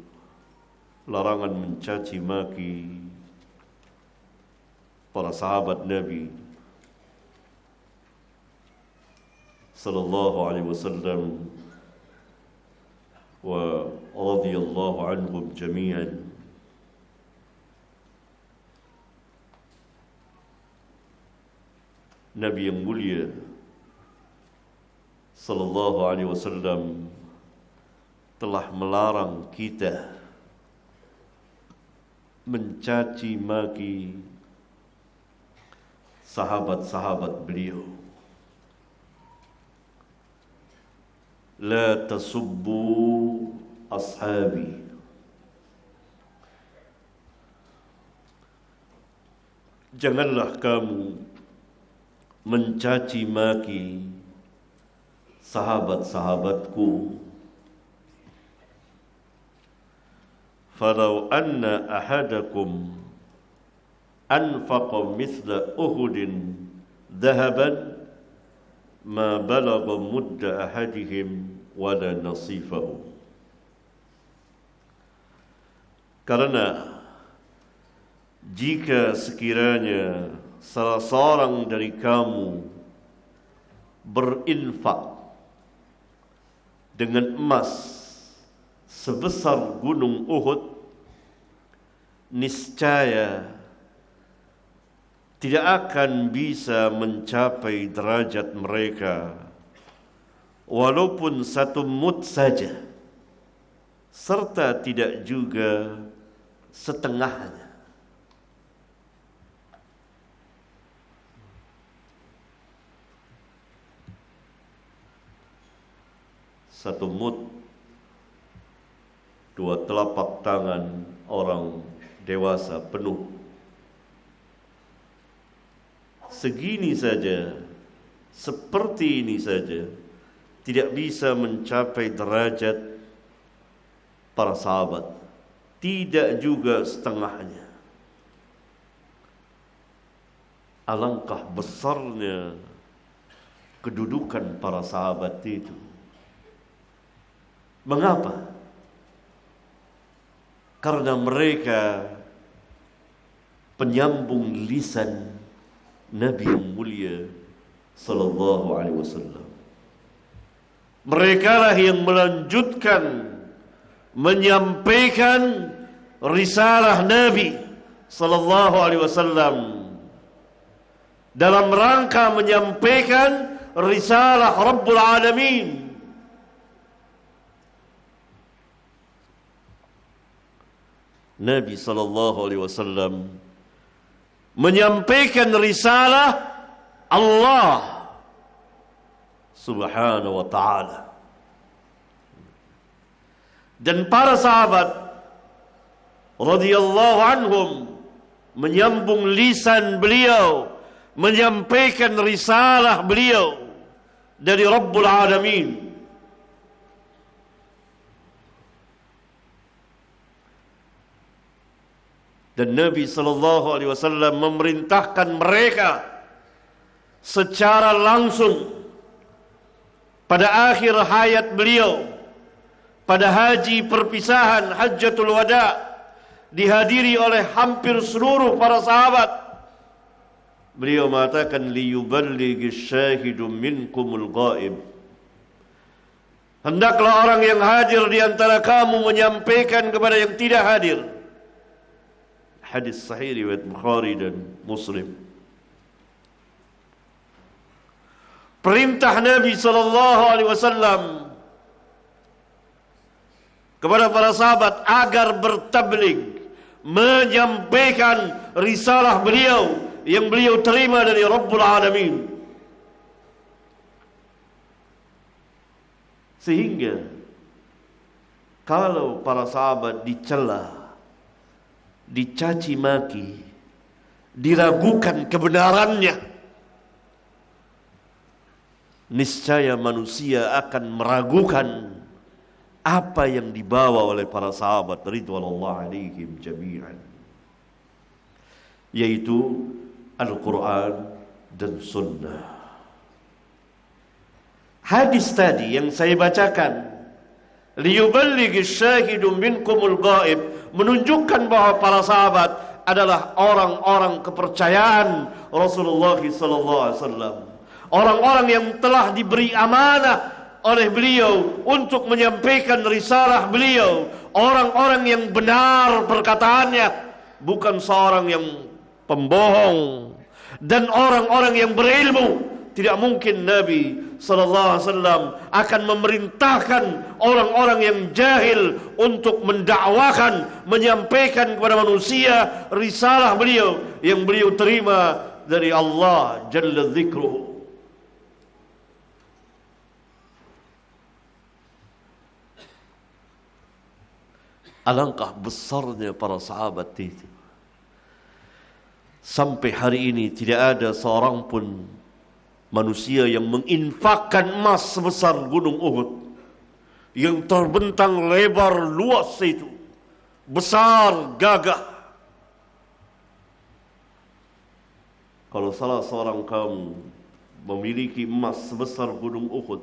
larangan mencaci maki para sahabat Nabi sallallahu alaihi wasallam wa radhiyallahu anhum jami'an, Nabi yang mulia sallallahu alaihi wasallam telah melarang kita mencaci maki sahabat-sahabat beliau. La tasubbu ashabi. Janganlah kamu mencaci maki sahabat-sahabatku. Falau anna ahadakum anfaqa mithla Uhudin dhahaban ma balagha mudda ahadihim wala nasifahu. Karena jika sekiranya salah seorang dari kamu berinfak dengan emas sebesar gunung Uhud, niscaya tidak akan bisa mencapai derajat mereka walaupun 1 mud saja, serta tidak juga setengahnya. Satu mud, 2 telapak tangan orang dewasa penuh. Segini saja, seperti ini saja, tidak bisa mencapai derajat para sahabat, tidak juga setengahnya. Alangkah besarnya kedudukan para sahabat itu. Mengapa? Karena mereka penyambung lisan Nabi yang mulia sallallahu alaihi wasallam. Mereka lah yang melanjutkan menyampaikan risalah Nabi sallallahu alaihi wasallam dalam rangka menyampaikan risalah Rabbul Alamin. Nabi sallallahu alaihi wasallam menyampaikan risalah Allah subhanahu wa ta'ala. Dan para sahabat radhiyallahu anhum menyambung lisan beliau, menyampaikan risalah beliau dari Rabbul Alamin. Dan Nabi sallallahu alaihi wasallam memerintahkan mereka secara langsung pada akhir hayat beliau, pada haji perpisahan Hajjatul Wada, dihadiri oleh hampir seluruh para sahabat. Beliau mengatakan, liyuballighish syahidu minkumul ghaib. Hendaklah orang yang hadir di antara kamu menyampaikan kepada yang tidak hadir. Hadis sahih riwayat Bukhari dan Muslim. Perintah Nabi sallallahu alaihi wasallam kepada para sahabat agar bertabligh, menyampaikan risalah beliau yang beliau terima dari Rabbul Alamin. Sehingga kalau para sahabat dicela, dicaci maki, diragukan kebenarannya, niscaya manusia akan meragukan apa yang dibawa oleh para sahabat ridwanullah alaihim jami'an, yaitu Al-Quran dan Sunnah. Hadis tadi yang saya bacakan, liyuballighish syahidu minkumul ghaib, menunjukkan bahwa para sahabat adalah orang-orang kepercayaan Rasulullah sallallahu alaihi wasallam, orang-orang yang telah diberi amanah oleh beliau untuk menyampaikan risalah beliau, orang-orang yang benar perkataannya, bukan seorang yang pembohong, dan orang-orang yang berilmu. Tidak mungkin Nabi sallallahu alaihi wasallam akan memerintahkan orang-orang yang jahil untuk mendakwakan, menyampaikan kepada manusia risalah beliau yang beliau terima dari Allah jalla dzikruhu. Alangkah besarnya para sahabat itu. Sampai hari ini tidak ada seorang pun manusia yang menginfakkan emas sebesar gunung Uhud, yang terbentang lebar luas itu, besar gagah. Kalau salah seorang kamu memiliki emas sebesar gunung Uhud,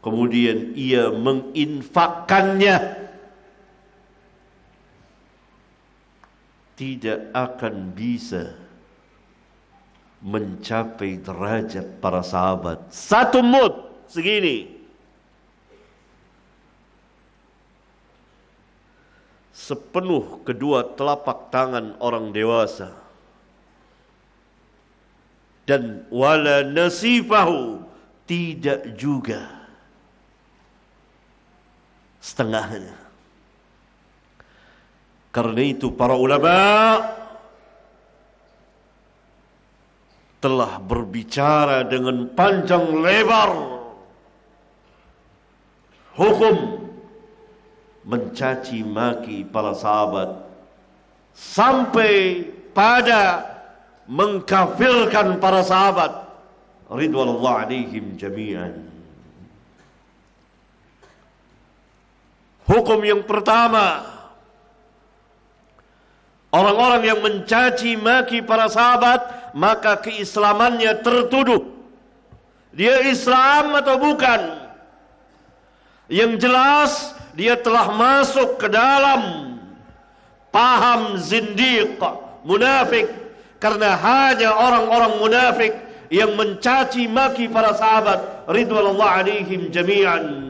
kemudian ia menginfakkannya tidak akan bisa mencapai derajat para sahabat. Satu mud segini. Sepenuh kedua telapak tangan orang dewasa. Dan wala nasifahu, tidak juga setengahnya. Karena itu para ulama telah berbicara dengan panjang lebar hukum mencaci maki para sahabat sampai pada mengkafirkan para sahabat ridwanullah alaihim jami'an. Hukum yang pertama, orang-orang yang mencaci maki para sahabat, maka keislamannya tertuduh. Dia Islam atau bukan? Yang jelas dia telah masuk ke dalam paham zindiq, munafik. Karena hanya orang-orang munafik yang mencaci maki para sahabat ridwanullah alaihim jami'an.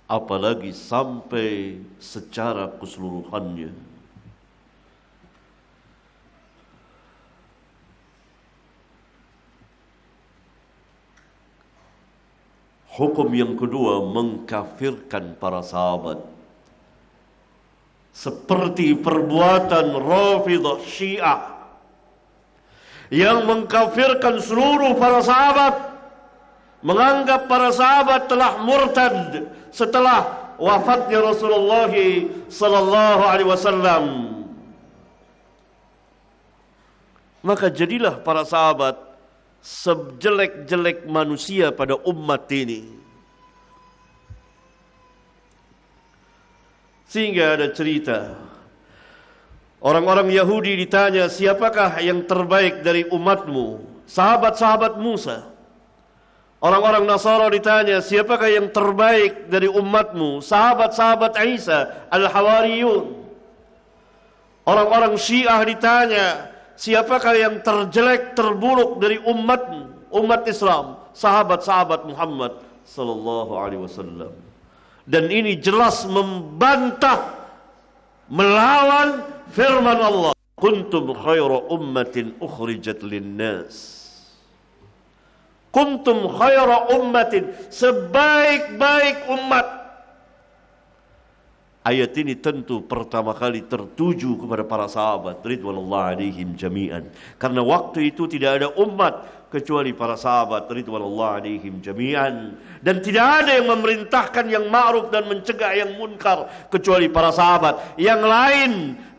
Apalagi sampai secara keseluruhannya. Hukum yang kedua, mengkafirkan para sahabat. Seperti perbuatan Rafidah Syiah yang mengkafirkan seluruh para sahabat, menganggap para sahabat telah murtad setelah wafatnya Rasulullah sallallahu alaihi wasallam. Maka jadilah para sahabat sejelek-jelek manusia pada umat ini. Sehingga ada cerita, orang-orang Yahudi ditanya, siapakah yang terbaik dari umatmu? Sahabat-sahabat Musa. Orang-orang Nasara ditanya, siapakah yang terbaik dari umatmu? Sahabat-sahabat Isa, Al-Hawariyun. Orang-orang Syiah ditanya, siapakah yang terjelek, terburuk dari umatmu, umat Islam? Sahabat-sahabat Muhammad sallallahu alaihi wasallam. Dan ini jelas membantah, melawan firman Allah, kuntum khaira ummatin ukhrijat linnas. Kuntum khaira ummatin, sebaik-baik umat. Ayat ini tentu pertama kali tertuju kepada para sahabat ridwanullah alaihim jami'an. Karena waktu itu tidak ada umat kecuali para sahabat ridwanullah alaihim jami'an. Dan tidak ada yang memerintahkan yang ma'ruf dan mencegah yang munkar kecuali para sahabat. Yang lain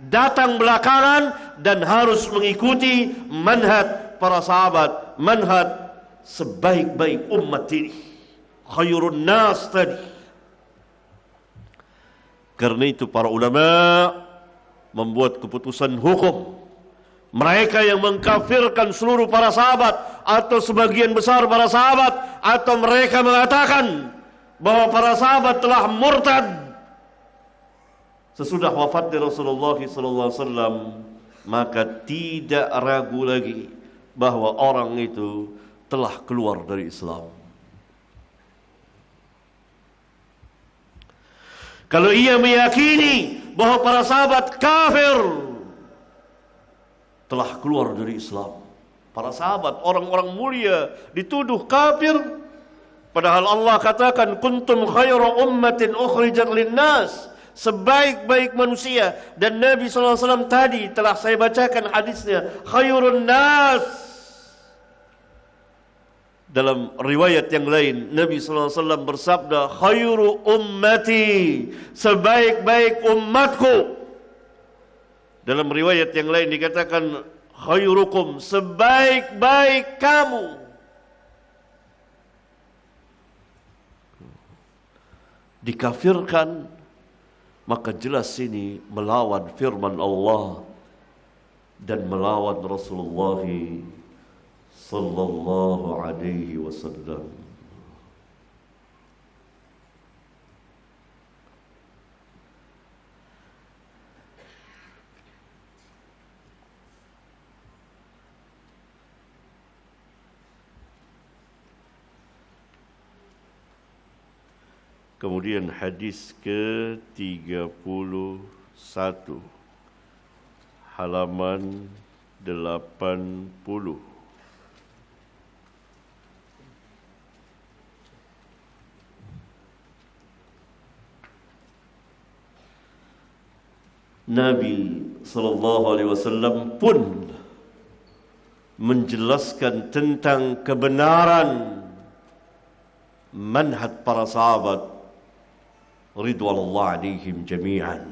datang belakangan dan harus mengikuti manhaj para sahabat, manhaj sebaik-baik umat ini, khairun nas tadi. Karena itu para ulama membuat keputusan hukum. Mereka yang mengkafirkan seluruh para sahabat atau sebagian besar para sahabat, atau mereka mengatakan bahwa para sahabat telah murtad sesudah wafatnya Rasulullah SAW, maka tidak ragu lagi bahwa orang itu telah keluar dari Islam. Kalau ia meyakini bahwa para sahabat kafir, telah keluar dari Islam. Para sahabat, orang-orang mulia, dituduh kafir. Padahal Allah katakan, kuntum khaira ummatin ukhrijat linnas, sebaik-baik manusia. Dan Nabi SAW tadi telah saya bacakan hadisnya, khairun nas. Dalam riwayat yang lain, Nabi SAW bersabda, khairu ummati, sebaik-baik umatku. Dalam riwayat yang lain dikatakan, khairukum, sebaik-baik kamu. Dikafirkan, maka jelas ini melawan firman Allah dan melawan Rasulullah sallallahu alaihi wasallam. Kemudian hadis ke-31 halaman 80. Nabi sallallahu alaihi wasallam pun menjelaskan tentang kebenaran manhaj para sahabat ridwanullah alaihim jami'an.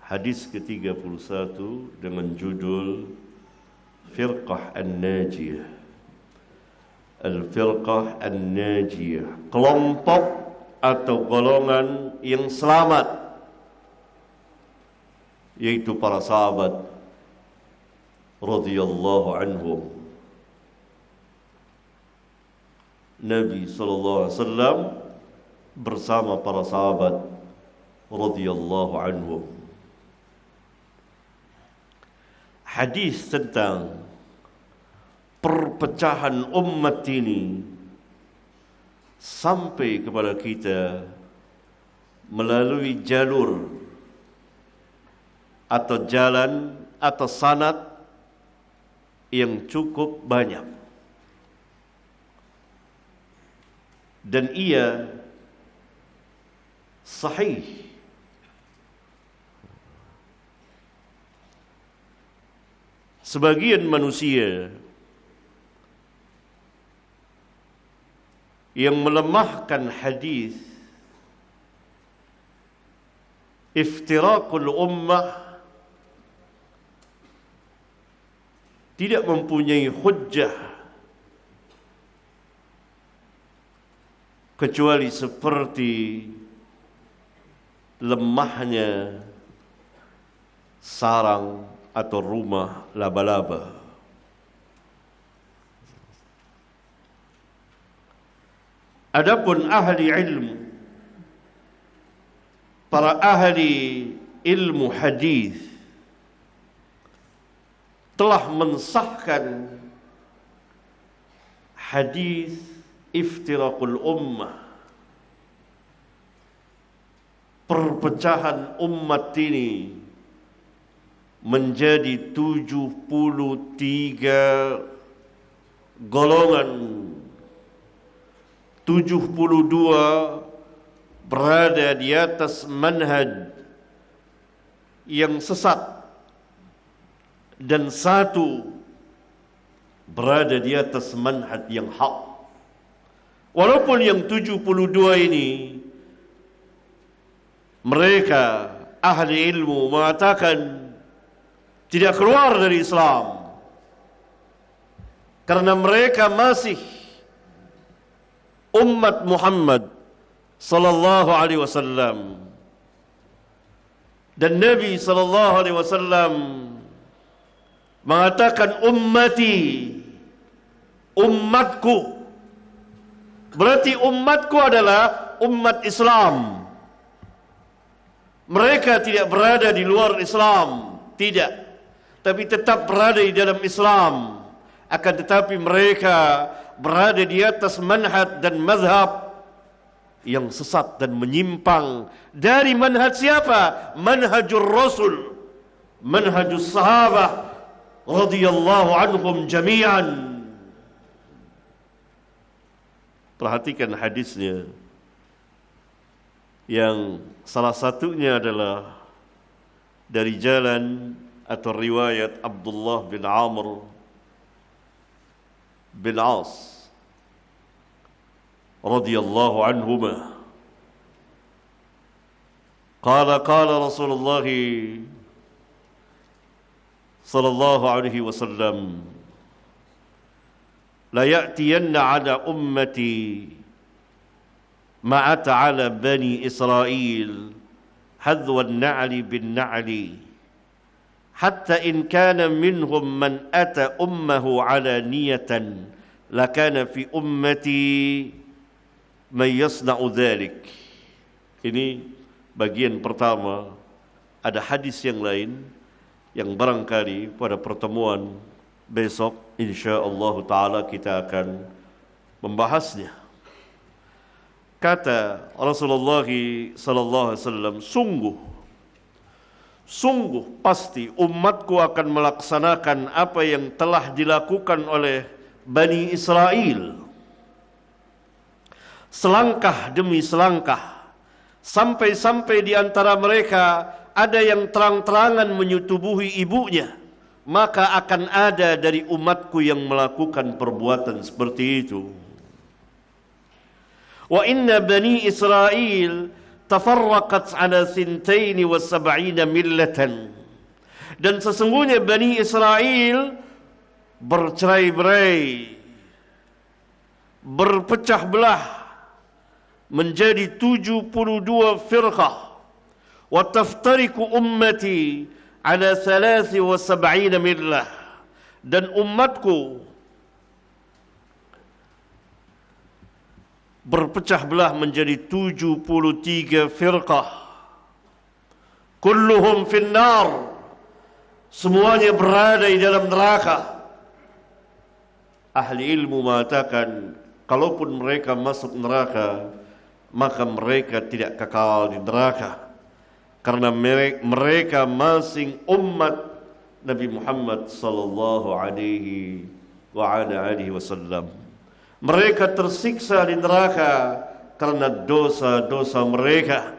Hadis ke-31 dengan judul Firqah An-Najiyah. Al-Firqah An-Najiyah, kelompok atau golongan yang selamat, yaitu para sahabat radhiyallahu anhum. Nabi sallallahu alaihi wasallam bersama para sahabat radhiyallahu anhum. Hadis tentang perpecahan umat ini sampai kepada kita melalui jalur atau jalan atau sanad yang cukup banyak, dan ia sahih. Sebagian manusia yang melemahkan hadis iftiraqul ummah tidak mempunyai hujjah kecuali seperti lemahnya sarang atau rumah laba-laba. Adapun ahli ilmu, para ahli ilmu hadis telah mensahkan hadis iftiraqul ummah, perpecahan umat ini menjadi 73 golongan. 72 berada di atas manhaj yang sesat dan 1 berada di atas manhaj yang hak. Walaupun yang 72 ini mereka ahli ilmu mengatakan tidak keluar dari Islam karena mereka masih umat Muhammad sallallahu alaihi wasallam, dan Nabi sallallahu alaihi wasallam mengatakan ummati, umatku. Berarti umatku adalah umat Islam. Mereka tidak berada di luar Islam, tidak, tapi tetap berada di dalam Islam. Akan tetapi mereka berada di atas manhaj dan mazhab yang sesat dan menyimpang dari manhaj siapa? Manhajur Rasul, manhajus sahabah radhiyallahu anhum jami'an. Perhatikan hadisnya, yang salah satunya adalah dari jalan atau riwayat Abdullah bin Amr bin As radhiyallahu anhuma. Qala Rasulullah sallallahu alaihi wasallam, la ya'tiyanna ala ummati ma ata ala bani Israil hadwa an-na'li bin-na'li hatta in kana minhum man ata ummahu ala niyatan lakana fi ummati man yasna'u dhalik. Ini bagian pertama. Ada hadis yang lain yang barangkali pada pertemuan besok insyaallah taala kita akan membahasnya. Kata Rasulullah sallallahu alaihi wasallam, sungguh pasti umatku akan melaksanakan apa yang telah dilakukan oleh Bani Israel, selangkah demi selangkah, sampai-sampai di antara mereka ada yang terang-terangan menyetubuhi ibunya, maka akan ada dari umatku yang melakukan perbuatan seperti itu. Wa inna Bani Israel tafarraqat ala 72 millatan. Dan sesungguhnya Bani Israel bercerai-berai, berpecah belah menjadi 72 firqah. Wa taftariku ummati ala 73 millah. Dan umatku berpecah belah menjadi 73 firqah. Kulluhum finnar, semuanya berada di dalam neraka. Ahli ilmu mengatakan, kalaupun mereka masuk neraka, maka mereka tidak kekal di neraka, karena mereka masing umat Nabi Muhammad sallallahu alaihi wasallam. Mereka tersiksa di neraka karena dosa-dosa mereka,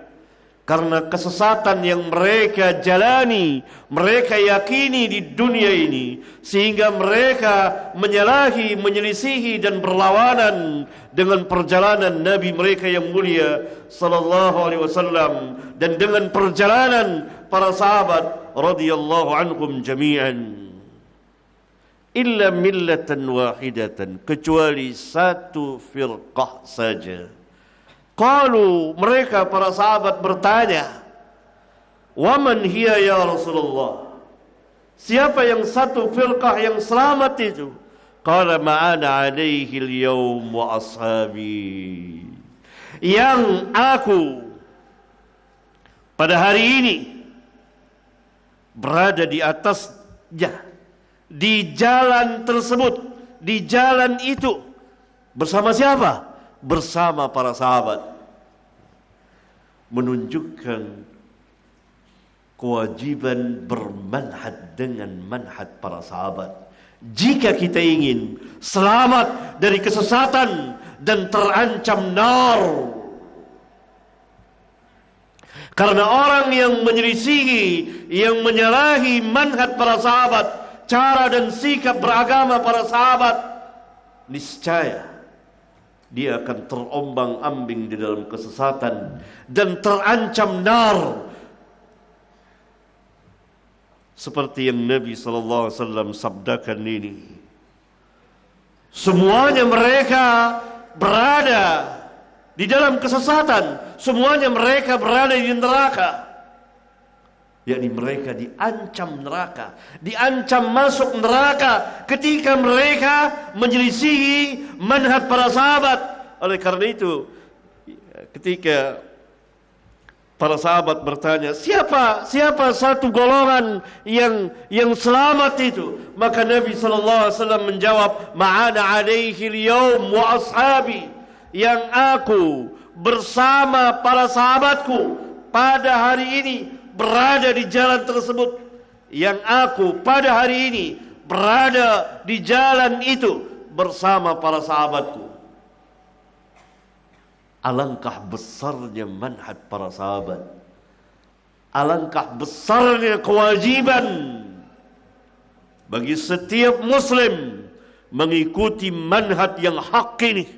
karena kesesatan yang mereka jalani, mereka yakini di dunia ini, sehingga mereka menyalahi, menyelisihi dan berlawanan dengan perjalanan Nabi mereka yang mulia sallallahu alaihi wasallam dan dengan perjalanan para sahabat radhiyallahu anhum jami'an. Illa millatan wahidatan, kecuali satu firqah saja. Qalu, mereka para sahabat bertanya, waman hiya ya Rasulullah, siapa yang satu firqah yang selamat itu? Qala ma'ana alaihi al-yawm wa ashabi, yang aku pada hari ini berada di atasnya, di jalan tersebut, di jalan itu. Bersama siapa? Bersama para sahabat. Menunjukkan kewajiban bermanhaj dengan manhaj para sahabat. Jika kita ingin selamat dari kesesatan dan terancam nar. Karena orang yang menyelisihi, yang menyalahi manhaj para sahabat, cara dan sikap beragama para sahabat, niscaya dia akan terombang-ambing di dalam kesesatan dan terancam nar. Seperti yang Nabi SAW sabdakan ini, semuanya mereka berada di dalam kesesatan, semuanya mereka berada di neraka. Yakni mereka diancam neraka, diancam masuk neraka ketika mereka menyelisihi manhaj para sahabat. Oleh karena itu, ketika para sahabat bertanya, siapa satu golongan yang selamat itu? Maka Nabi sallallahu alaihi wasallam menjawab, ma'ana alaihi al-yawm wa ashabi, yang aku bersama para sahabatku pada hari ini berada di jalan tersebut, yang aku pada hari ini berada di jalan itu bersama para sahabatku. Alangkah besarnya manhaj para sahabat, alangkah besarnya kewajiban bagi setiap muslim mengikuti manhaj yang hak ini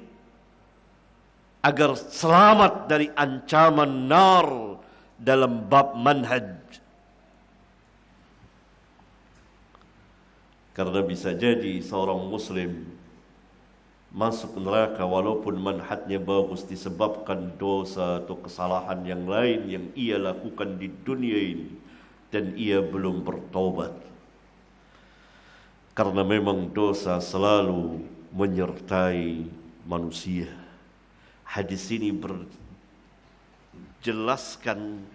agar selamat dari ancaman nar dalam bab manhaj. Karena bisa jadi seorang muslim masuk neraka walaupun manhajnya bagus disebabkan dosa atau kesalahan yang lain yang ia lakukan di dunia ini dan ia belum bertaubat. Karena memang dosa selalu menyertai manusia. Hadis ini berjelaskan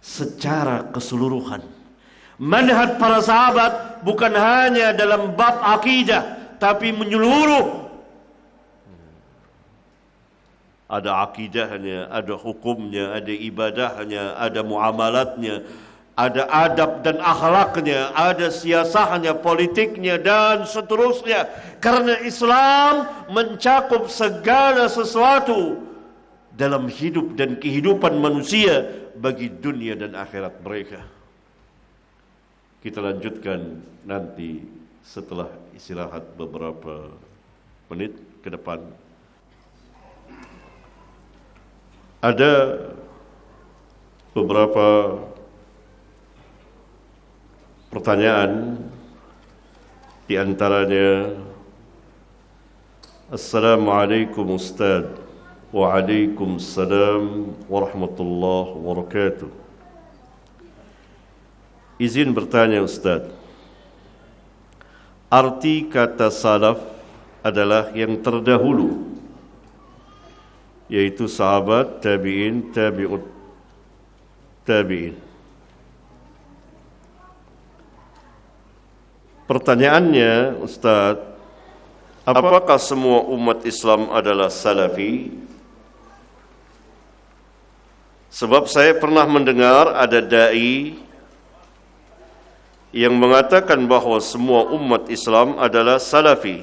secara keseluruhan Manhaj para sahabat bukan hanya dalam bab akidah, tapi menyeluruh. Ada akidahnya, ada hukumnya, ada ibadahnya, ada muamalatnya, ada adab dan akhlaknya, ada siasahnya, politiknya, dan seterusnya. Karena Islam mencakup segala sesuatu dalam hidup dan kehidupan manusia bagi dunia dan akhirat mereka. Kita lanjutkan nanti setelah istirahat beberapa menit ke depan. Ada beberapa pertanyaan, di antaranya, Assalamualaikum Ustaz. Waalaikumsalam warahmatullahi wabarakatuh. Izin bertanya Ustaz, arti kata salaf adalah yang terdahulu, yaitu sahabat, tabi'in, tabi'ut tabi'in. Pertanyaannya Ustaz, apakah semua umat Islam adalah salafi? Sebab saya pernah mendengar ada da'i yang mengatakan bahawa semua umat Islam adalah salafi.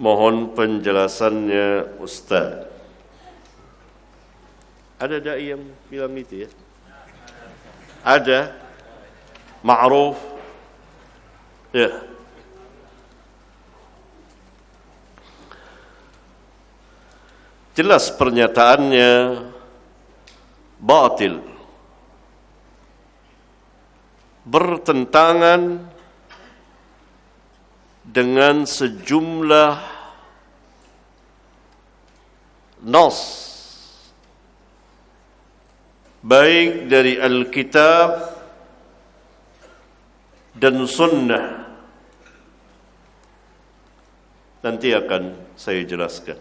Mohon penjelasannya Ustaz. Ada da'i yang bilang itu ya? Ada. Ma'ruf. Ya. Jelas pernyataannya batil, bertentangan dengan sejumlah nas, baik dari Alkitab dan Sunnah. Nanti akan saya jelaskan.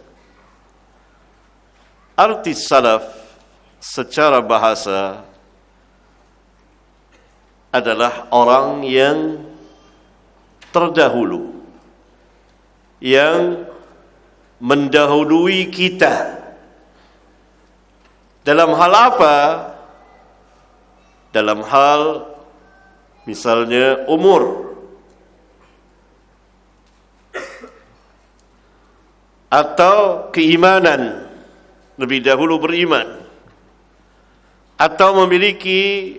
Arti salaf secara bahasa adalah orang yang terdahulu, yang mendahului kita. Dalam hal apa? Dalam hal misalnya umur, atau keimanan, lebih dahulu beriman, atau memiliki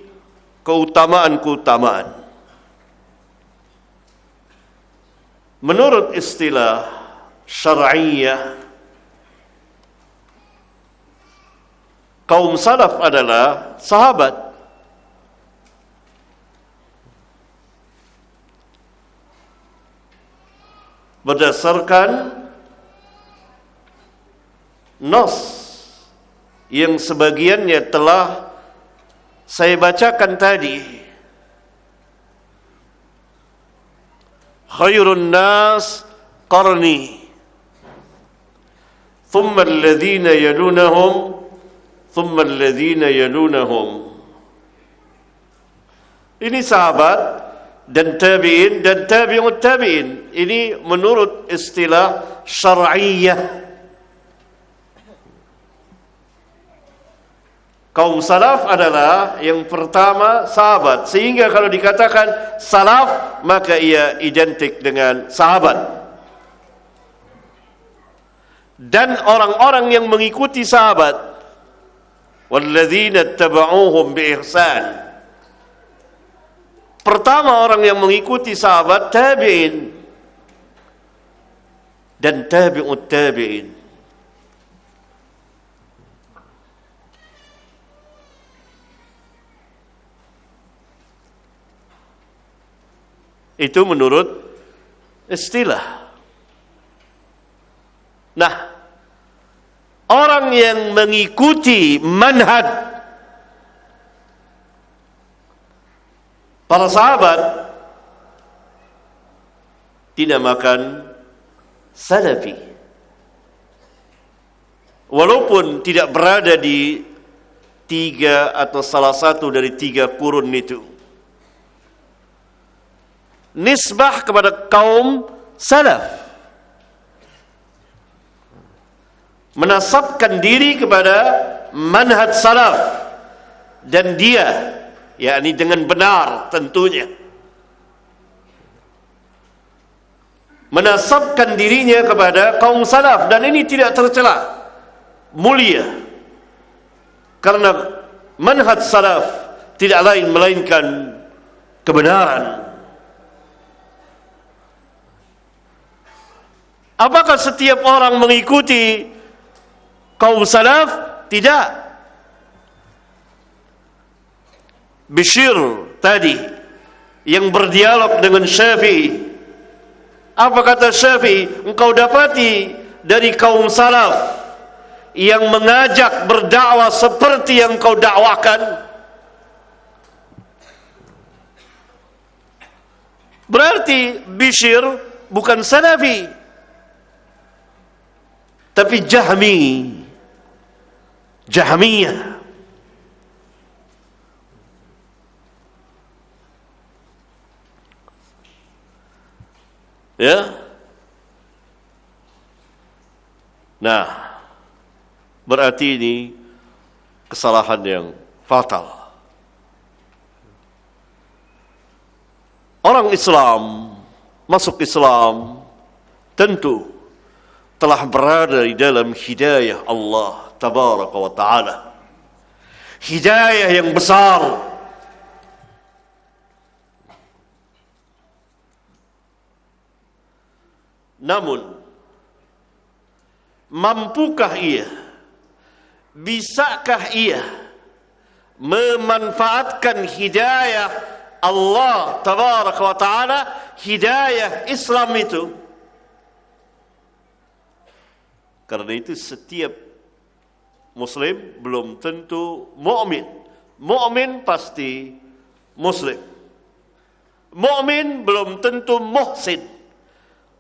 keutamaan-keutamaan. Menurut istilah syar'iyah, kaum salaf adalah sahabat. Berdasarkan nas yang sebagiannya telah saya bacakan tadi. Khairun nas qarni, thumma alladhina yalunahum, thumma alladhina yalunahum. Ini sahabat dan tabi'in dan tabi'ut tabi'in. Ini menurut istilah syar'iyah. Kaum salaf adalah yang pertama sahabat. Sehingga kalau dikatakan salaf, maka ia identik dengan sahabat. Dan orang-orang yang mengikuti sahabat, walladzina taba'uhum biihsan. Pertama orang yang mengikuti sahabat, tabi'in dan tabi'ut tabi'in. Itu menurut istilah. Nah, orang yang mengikuti manhaj para sahabat dinamakan salafi. Walaupun tidak berada di tiga atau salah satu dari tiga kurun itu. nisbah kepada kaum salaf, menasabkan diri kepada manhaj salaf, dan dia yakni dengan benar tentunya menasabkan dirinya kepada kaum salaf, dan ini tidak tercela, mulia, karena manhaj salaf tidak lain melainkan kebenaran. Apakah setiap orang mengikuti kaum salaf? Tidak. Bishr tadi yang berdialog dengan Syafi'i, apa kata Syafi'i? Engkau dapati dari kaum salaf yang mengajak berdakwah seperti yang kau dakwakan. Berarti Bishr bukan salafi, tapi Jahmiyah. Ya. Nah, berarti ini kesalahan yang fatal. Orang Islam masuk Islam tentu telah berada di dalam hidayah Allah tabaraka wa ta'ala, hidayah yang besar. Namun mampukah ia, bisakah ia memanfaatkan hidayah Allah tabaraka wa ta'ala, hidayah Islam itu? Karena itu setiap Muslim belum tentu mukmin. Mukmin pasti Muslim. Mukmin belum tentu muhsin.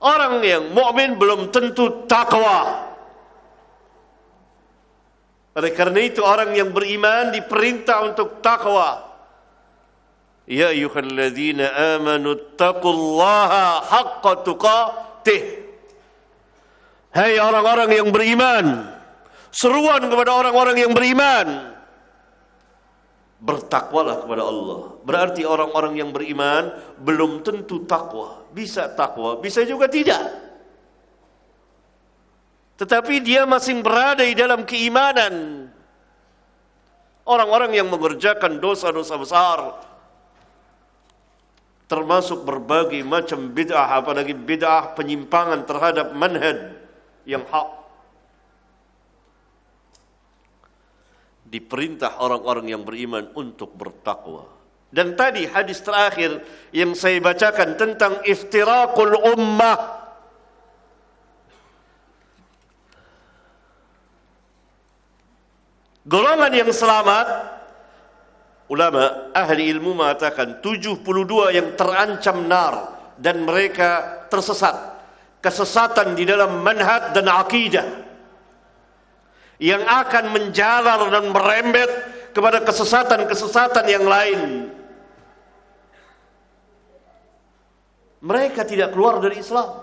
Orang yang mukmin belum tentu takwa. Oleh karena itu orang yang beriman diperintah untuk takwa. Ya ayyuhalladzina amanu taqullaha haqqa tuqatih. Hai orang-orang yang beriman, seruan kepada orang-orang yang beriman, bertakwalah kepada Allah. Berarti orang-orang yang beriman belum tentu takwa. Bisa takwa, bisa juga tidak. Tetapi dia masih berada di dalam keimanan. Orang-orang yang mengerjakan dosa-dosa besar, termasuk berbagai macam bid'ah, apalagi bid'ah penyimpangan terhadap manhaj yang hak, diperintah orang-orang yang beriman untuk bertakwa. Dan tadi hadis terakhir yang saya bacakan tentang iftiraqul ummah, golongan yang selamat, ulama ahli ilmu mengatakan 72 yang terancam nar dan mereka tersesat. Kesesatan di dalam manhaj dan akidah yang akan menjalar dan merembet kepada kesesatan-kesesatan yang lain. Mereka tidak keluar dari Islam.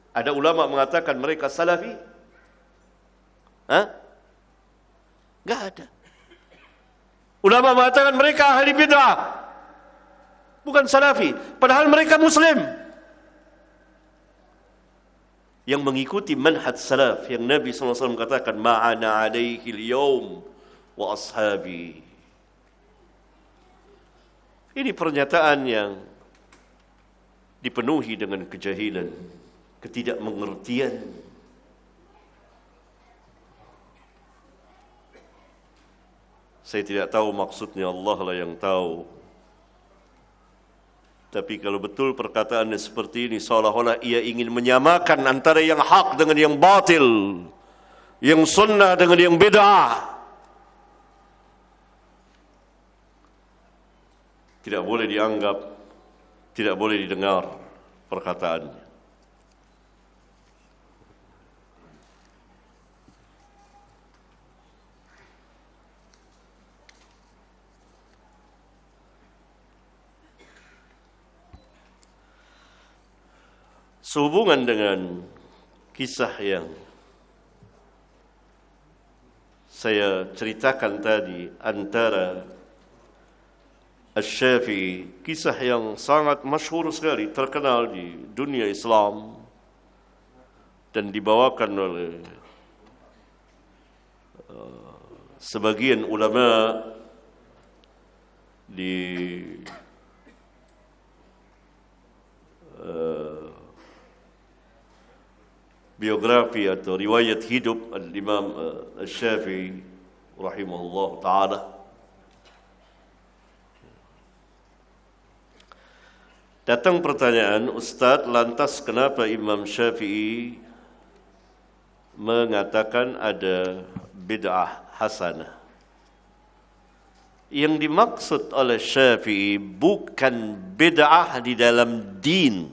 Ada ulama mengatakan mereka salafi? Enggak ada. Ulama mengatakan mereka ahli bid'ah, bukan salafi, padahal mereka Muslim yang mengikuti manhaj salaf yang Nabi SAW katakan ma'ana alaihi al-yawm wa ashabi. Ini pernyataan yang dipenuhi dengan kejahilan, ketidakmengertian. Saya tidak tahu maksudnya, Allah lah yang tahu. Tapi kalau betul perkataannya seperti ini, seolah-olah ia ingin menyamakan antara yang hak dengan yang batil, yang sunnah dengan yang bid'ah. Tidak boleh dianggap, tidak boleh didengar perkataannya. Sehubungan dengan kisah yang saya ceritakan tadi antara Asy-Syafi'i, kisah yang sangat masyhur sekali, terkenal di dunia Islam dan dibawakan oleh sebagian ulama di biografi atau riwayat hidup Al-Imam Asy-Syafi'i rahimahullah ta'ala. Datang pertanyaan, Ustaz, lantas kenapa Imam Syafi'i mengatakan ada bid'ah hasanah? Yang dimaksud oleh Syafi'i bukan bid'ah di dalam din,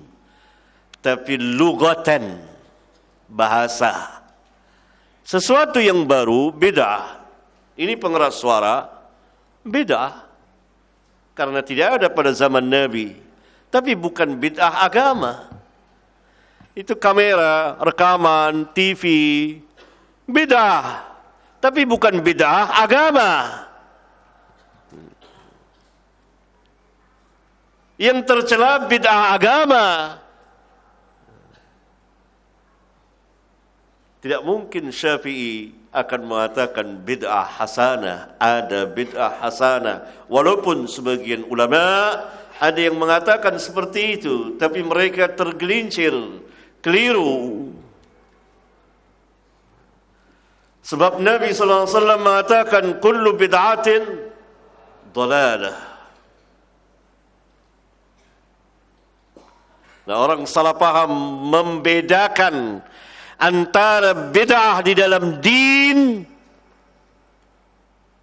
tapi lugatan, bahasa. Sesuatu yang baru, bid'ah. Ini pengeras suara, bid'ah. Karena tidak ada pada zaman Nabi. Tapi bukan bid'ah agama. Itu kamera, rekaman, TV, bid'ah. Tapi bukan bid'ah agama. Yang tercela bid'ah agama. Tidak mungkin Syafi'i akan mengatakan bid'ah hasanah, ada bid'ah hasanah. Walaupun sebagian ulama ada yang mengatakan seperti itu, tapi mereka tergelincir, keliru. Sebab Nabi SAW mengatakan kullu bid'atin dhalalah. Nah, orang salah paham membedakan antara bid'ah di dalam din,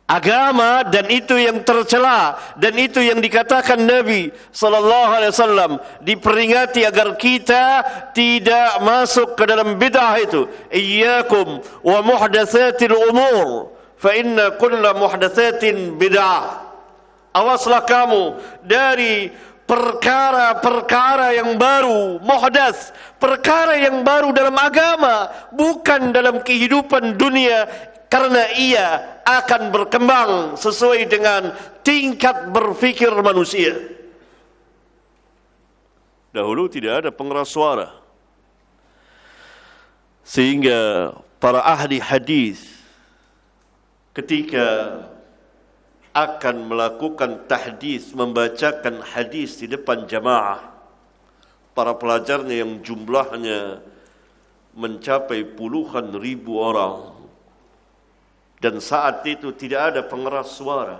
agama, dan itu yang tercela, dan itu yang dikatakan Nabi sallallahu alaihi wasallam diperingati agar kita tidak masuk ke dalam bid'ah itu. Iyyakum wa muhdatsatil umur fa inna kulla muhdatsatin bid'ah. Awaslah kamu dari perkara-perkara yang baru, muhdats, perkara yang baru dalam agama, bukan dalam kehidupan dunia, karena ia akan berkembang sesuai dengan tingkat berfikir manusia. Dahulu tidak ada pengeras suara, sehingga para ahli hadis ketika akan melakukan tahdits, membacakan hadis di depan jamaah, para pelajarnya yang jumlahnya mencapai puluhan ribu orang, dan saat itu tidak ada pengeras suara,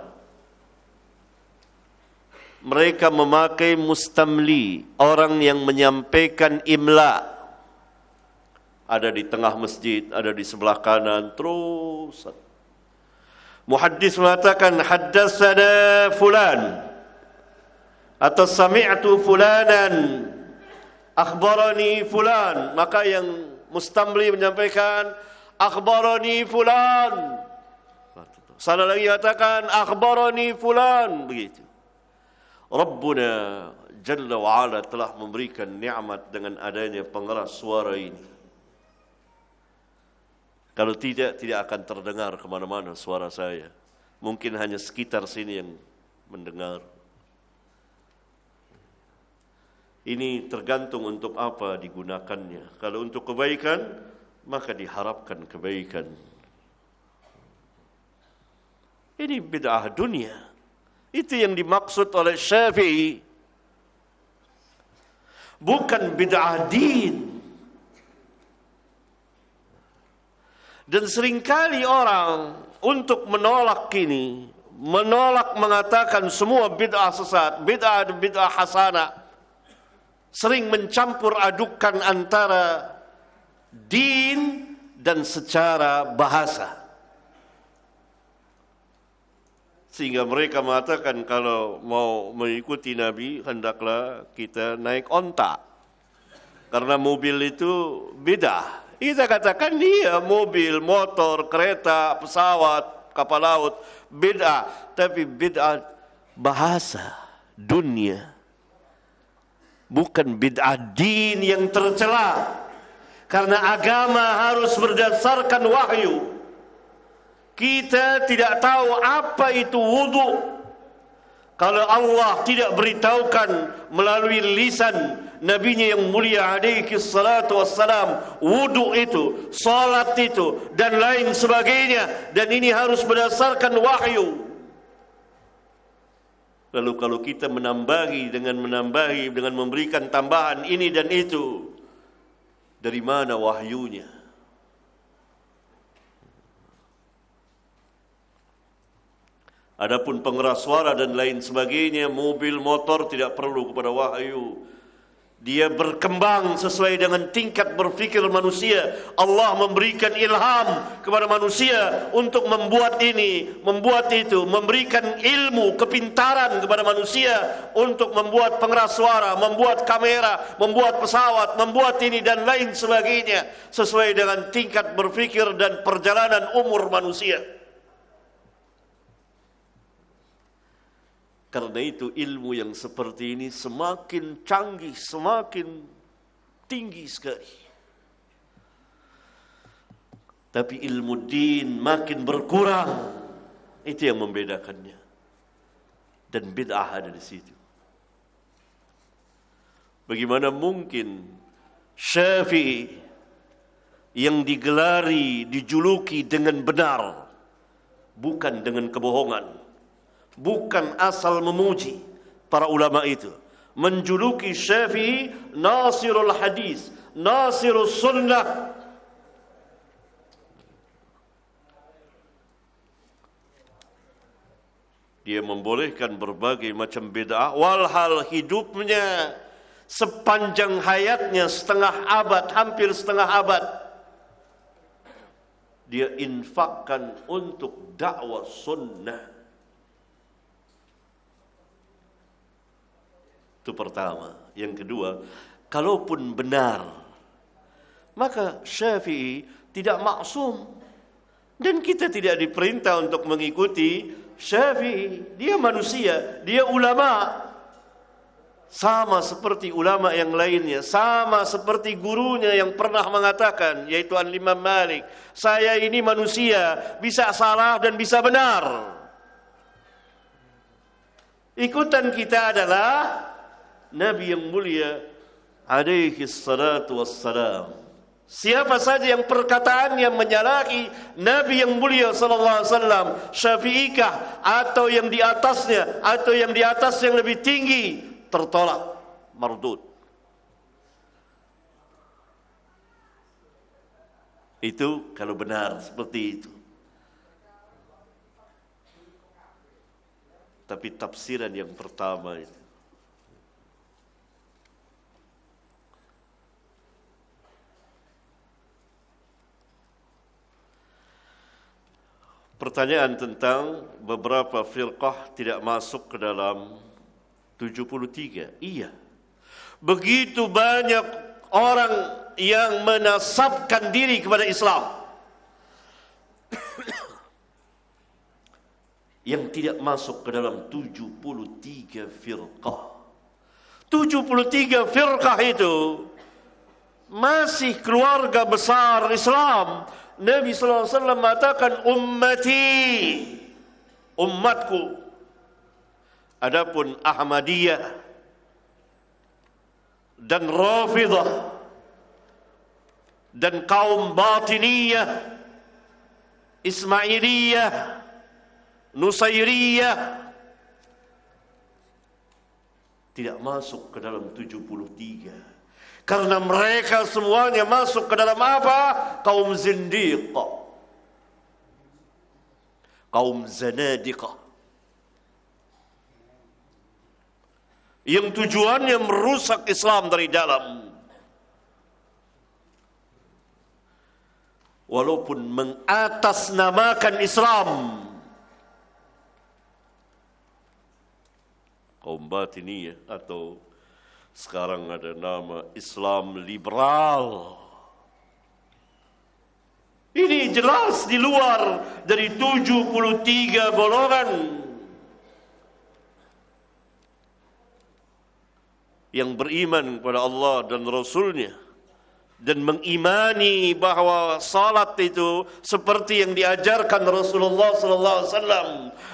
mereka memakai mustamli, orang yang menyampaikan imla. Ada di tengah masjid, ada di sebelah kanan, terus muhaddis mengatakan haddatsana fulan atau sami'tu fulanan akhbarani fulan, maka yang mustamli menyampaikan akhbarani fulan, salah lagi katakan akhbarani fulan, begitu. Rabbuna Jalla wa Ala telah memberikan nikmat dengan adanya pengeras suara ini. Kalau tidak akan terdengar kemana-mana suara saya. Mungkin hanya sekitar sini yang mendengar. Ini tergantung untuk apa digunakannya. Kalau untuk kebaikan, maka diharapkan kebaikan. Ini bid'ah dunia. Itu yang dimaksud oleh Syafi'i. Bukan bid'ah din. Dan seringkali orang untuk menolak ini, menolak mengatakan semua bid'ah sesat, bid'ah dan bid'ah hasanah, sering mencampur adukan antara din dan secara bahasa. Sehingga mereka mengatakan kalau mau mengikuti Nabi, hendaklah kita naik onta. Karena mobil itu bid'ah. Kita katakan dia mobil, motor, kereta, pesawat, kapal laut, bid'ah. Tapi bid'ah bahasa, dunia. bukan bid'ah din yang tercela. Karena agama harus berdasarkan wahyu. Kita tidak tahu apa itu wudu kalau Allah tidak beritahukan melalui lisan Nabi-Nya yang mulia alaihi salatu wassalam, wudu itu, salat itu, dan lain sebagainya. Dan ini harus berdasarkan wahyu. Lalu kalau kita menambahi dengan memberikan tambahan ini dan itu, dari mana wahyunya? Adapun pengeras suara dan lain sebagainya, mobil, motor tidak perlu kepada wahyu. Dia berkembang sesuai dengan tingkat berfikir manusia. Allah memberikan ilham kepada manusia untuk membuat ini, membuat itu, memberikan ilmu, kepintaran kepada manusia untuk membuat pengeras suara, membuat kamera, membuat pesawat, membuat ini dan lain sebagainya sesuai dengan tingkat berfikir dan perjalanan umur manusia. Karena itu ilmu yang seperti ini semakin canggih, semakin tinggi sekali. Tapi ilmu din makin berkurang. Itu yang membedakannya. Dan bid'ah ada di situ. Bagaimana mungkin Syafi'i yang digelari, dijuluki dengan benar, bukan dengan kebohongan, bukan asal memuji para ulama itu, menjuluki Syafi'i Nasirul Hadis, Nasirul Sunnah. Dia membolehkan berbagai macam bid'ah, walhal hidupnya sepanjang hayatnya setengah abad, hampir setengah abad, dia infakkan untuk dakwah sunnah. Itu pertama. Yang kedua, kalaupun benar, maka Syafi'i tidak maksum. Dan kita tidak diperintah untuk mengikuti Syafi'i. Dia manusia, dia ulama. Sama seperti ulama yang lainnya, sama seperti gurunya yang pernah mengatakan, yaitu Al-Imam Malik, saya ini manusia, bisa salah dan bisa benar. Ikutan kita adalah Nabi yang mulia alaihi salatu wassalam. Siapa saja yang perkataannya menyalahi Nabi yang mulia sallallahu alaihi wasallam, Syafi'ikah atau yang di atasnya atau yang di atas yang lebih tinggi, tertolak, mardud. Itu kalau benar seperti itu. Tapi tafsiran yang pertama itu, pertanyaan tentang beberapa firqah tidak masuk ke dalam 73. Iya. Begitu banyak orang yang menasabkan diri kepada Islam yang tidak masuk ke dalam 73 firqah. 73 firqah itu masih keluarga besar Islam. Nabi sallallahu alaihi wasallam mengatakan ummati, umatku. Adapun Ahmadiyah dan Rafidah dan kaum Batiniyah, Ismailiyah, Nusairiyah tidak masuk ke dalam 73. Karena mereka semuanya masuk ke dalam apa? Kaum zindiq, kaum zanadiqah, yang tujuannya merusak Islam dari dalam. Walaupun mengatasnamakan Islam, kaum Batiniyah atau sekarang ada nama Islam liberal. Ini jelas di luar dari 73 golongan. yang beriman kepada Allah dan Rasulnya dan mengimani bahwa salat itu seperti yang diajarkan Rasulullah sallallahu alaihi wasallam.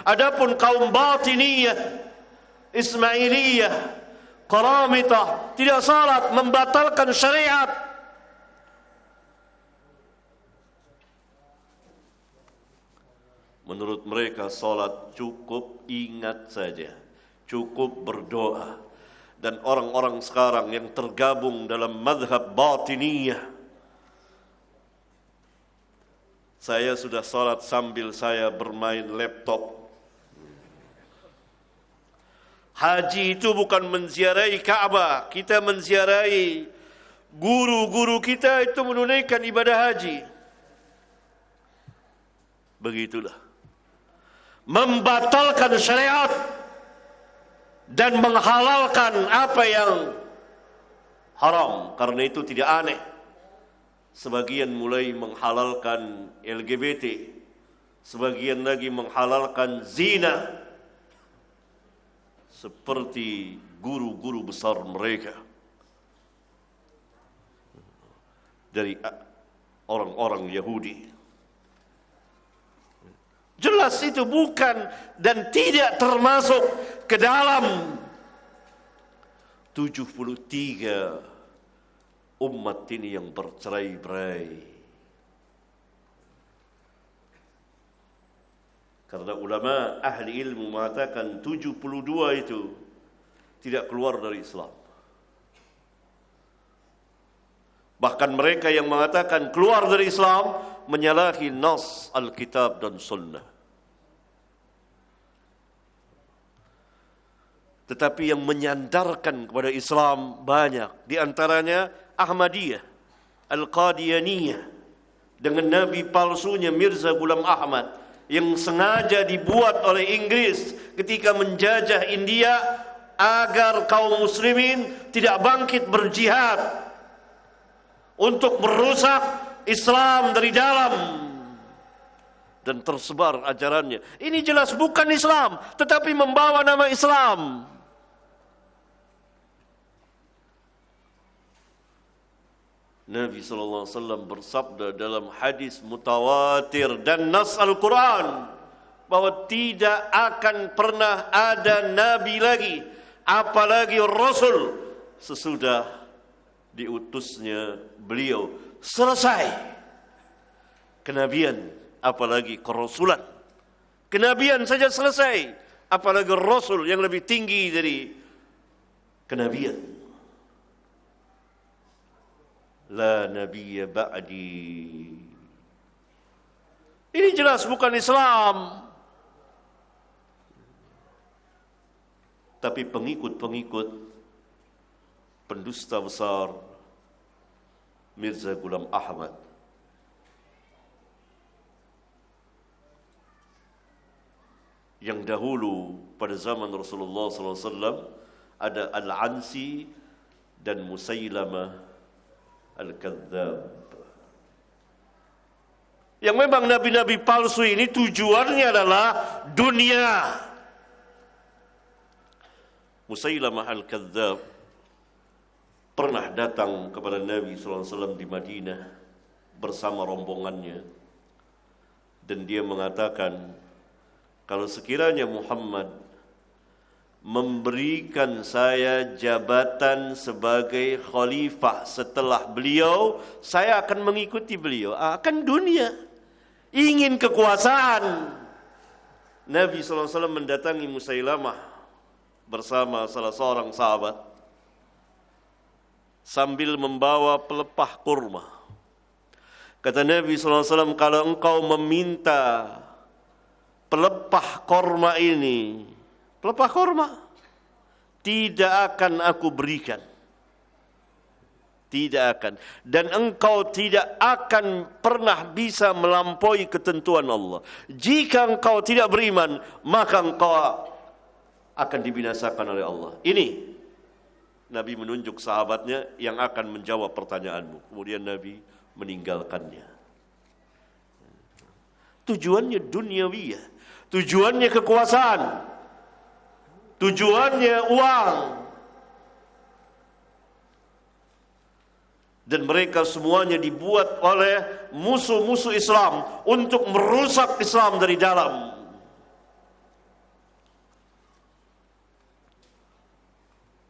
Adapun kaum Batiniyah, Ismailiyah, Qaramitah tidak salat, membatalkan syariat. Menurut mereka salat cukup ingat saja, cukup berdoa. Dan orang-orang sekarang yang tergabung dalam mazhab Batiniyah, saya sudah salat sambil saya bermain laptop. Haji itu bukan menziarahi Ka'bah, kita menziarahi guru-guru kita itu menunaikan ibadah haji. Begitulah. Membatalkan syariat dan menghalalkan apa yang haram. Karena itu tidak aneh sebagian mulai menghalalkan LGBT, sebagian lagi menghalalkan zina, seperti guru-guru besar mereka dari orang-orang Yahudi. Jelas itu bukan dan tidak termasuk ke dalam 73 umat ini yang bercerai-berai. Karena ulama ahli ilmu mengatakan 72 itu tidak keluar dari Islam. Bahkan mereka yang mengatakan keluar dari Islam menyalahi nas Alkitab dan Sunnah. Tetapi yang menyandarkan kepada Islam banyak. Di antaranya Ahmadiyah, Al-Qadianiyah, dengan nabi palsunya Mirza Ghulam Ahmad, yang sengaja dibuat oleh Inggris ketika menjajah India agar kaum muslimin tidak bangkit berjihad untuk merusak Islam dari dalam dan tersebar ajarannya. Ini jelas bukan Islam, tetapi membawa nama Islam. Nabi SAW bersabda dalam hadis mutawatir dan nas Al-Quran bahwa tidak akan pernah ada Nabi lagi, apalagi Rasul, sesudah diutusnya beliau. Selesai kenabian, apalagi kerasulan. Kenabian saja selesai, apalagi Rasul yang lebih tinggi dari kenabian. La nabiyya ba'di. Ini jelas bukan Islam. Tapi pengikut-pengikut pendusta besar Mirza Ghulam Ahmad yang dahulu pada zaman Rasulullah SAW ada Al-Ansi dan Musailamah Al-Kadzdzab, yang memang nabi-nabi palsu ini tujuannya adalah dunia. Musailamah Al-Kadzdzab pernah datang kepada Nabi SAW di Madinah bersama rombongannya, dan dia mengatakan, kalau sekiranya Muhammad memberikan saya jabatan sebagai khalifah setelah beliau, saya akan mengikuti beliau. Akan dunia, ingin kekuasaan. Nabi SAW mendatangi Musailamah bersama salah seorang sahabat sambil membawa pelepah kurma. Kata Nabi SAW, kalau engkau meminta pelepah kurma ini, pelepah kurma, tidak akan aku berikan. Tidak akan. Dan engkau tidak akan pernah bisa melampaui ketentuan Allah. Jika engkau tidak beriman, maka engkau akan dibinasakan oleh Allah. Ini Nabi menunjuk sahabatnya yang akan menjawab pertanyaanmu. Kemudian Nabi meninggalkannya. Tujuannya duniawiyah, tujuannya kekuasaan, tujuannya uang. Dan mereka semuanya dibuat oleh musuh-musuh Islam untuk merusak Islam dari dalam.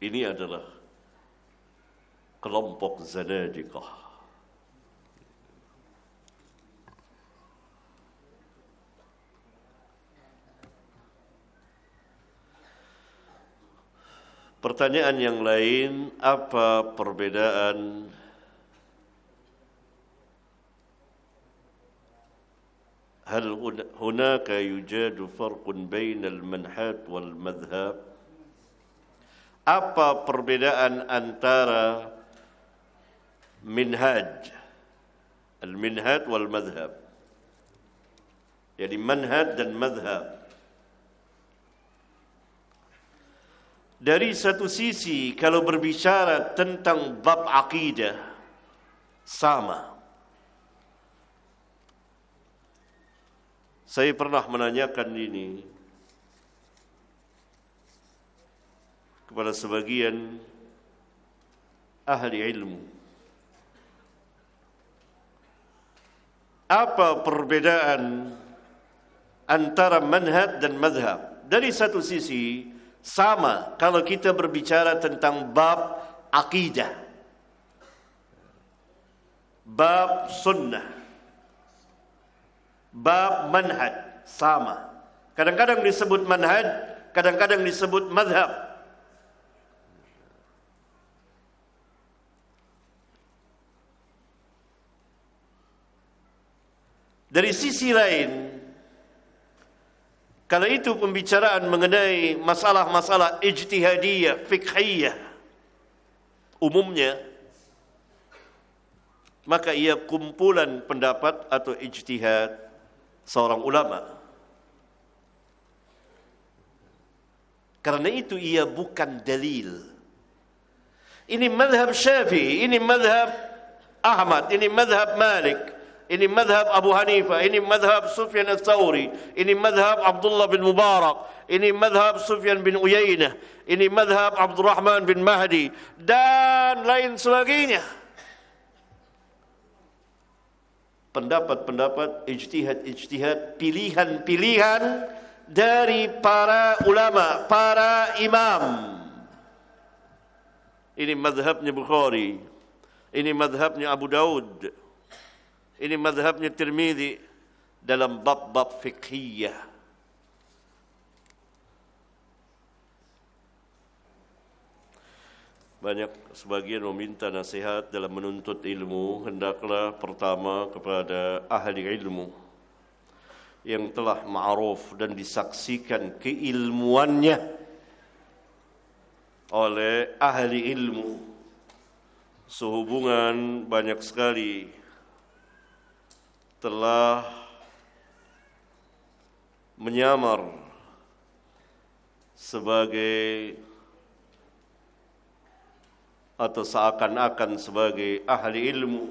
Ini adalah kelompok Zanadiqah. Pertanyaan yang lain, apa perbedaan hal hunaka yujadu farqun bainal manhaj wal madhhab? Apa perbedaan antara minhaj, al-minhaj wal madhhab? Jadi manhaj dan madhhab. Dari satu sisi, kalau berbicara tentang bab akidah, sama. Saya pernah menanyakan ini kepada sebagian ahli ilmu. Apa perbedaan antara manhaj dan madhab? Dari satu sisi, sama kalau kita berbicara tentang bab akidah, bab sunnah, bab manhaj, sama. Kadang-kadang disebut manhaj, kadang-kadang disebut madhab. Dari sisi lain, kalau itu pembicaraan mengenai masalah-masalah ijtihadiyah, fiqhiyah, umumnya, maka ia kumpulan pendapat atau ijtihad seorang ulama. Karena itu ia bukan dalil. Ini madhab Syafi'i, ini madhab Ahmad, ini madhab Malik, ini madhab Abu Hanifah, ini madhab Sufyan al-Thawri, ini madhab Abdullah bin Mubarak, ini madhab Sufyan bin Uyainah, ini madhab Abdurrahman bin Mahdi, dan lain sebagainya. Pendapat-pendapat, ijtihad-ijtihad, pilihan-pilihan dari para ulama, para imam. Ini madhabnya Bukhari, ini madhabnya Abu Daud, ini madhabnya Tirmidzi dalam bab-bab fiqhiyah. Banyak sebagian meminta nasihat dalam menuntut ilmu, hendaklah pertama kepada ahli ilmu yang telah ma'ruf dan disaksikan keilmuannya oleh ahli ilmu. Sehubungan banyak sekali telah menyamar sebagai atau seakan-akan sebagai ahli ilmu,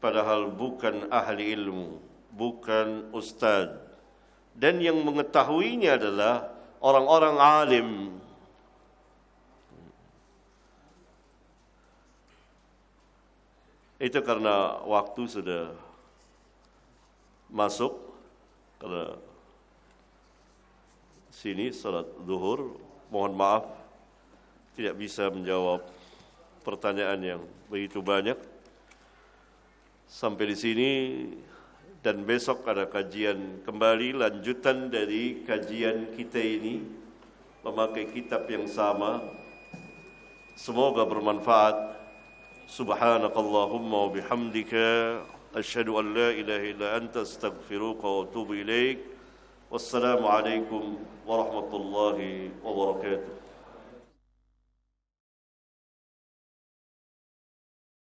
padahal bukan ahli ilmu, bukan ustaz, dan yang mengetahuinya adalah orang-orang alim. Itu karena waktu sudah masuk, karena sini salat zuhur, mohon maaf tidak bisa menjawab pertanyaan yang begitu banyak. Sampai di sini, dan besok ada kajian kembali, lanjutan dari kajian kita ini, memakai kitab yang sama. Semoga bermanfaat. Subhanakallahumma wa bihamdika, asyhadu an la ilaha illa anta, astaghfiruka wa atubu ilaik. Wassalamu alaikum warahmatullahi wabarakatuh.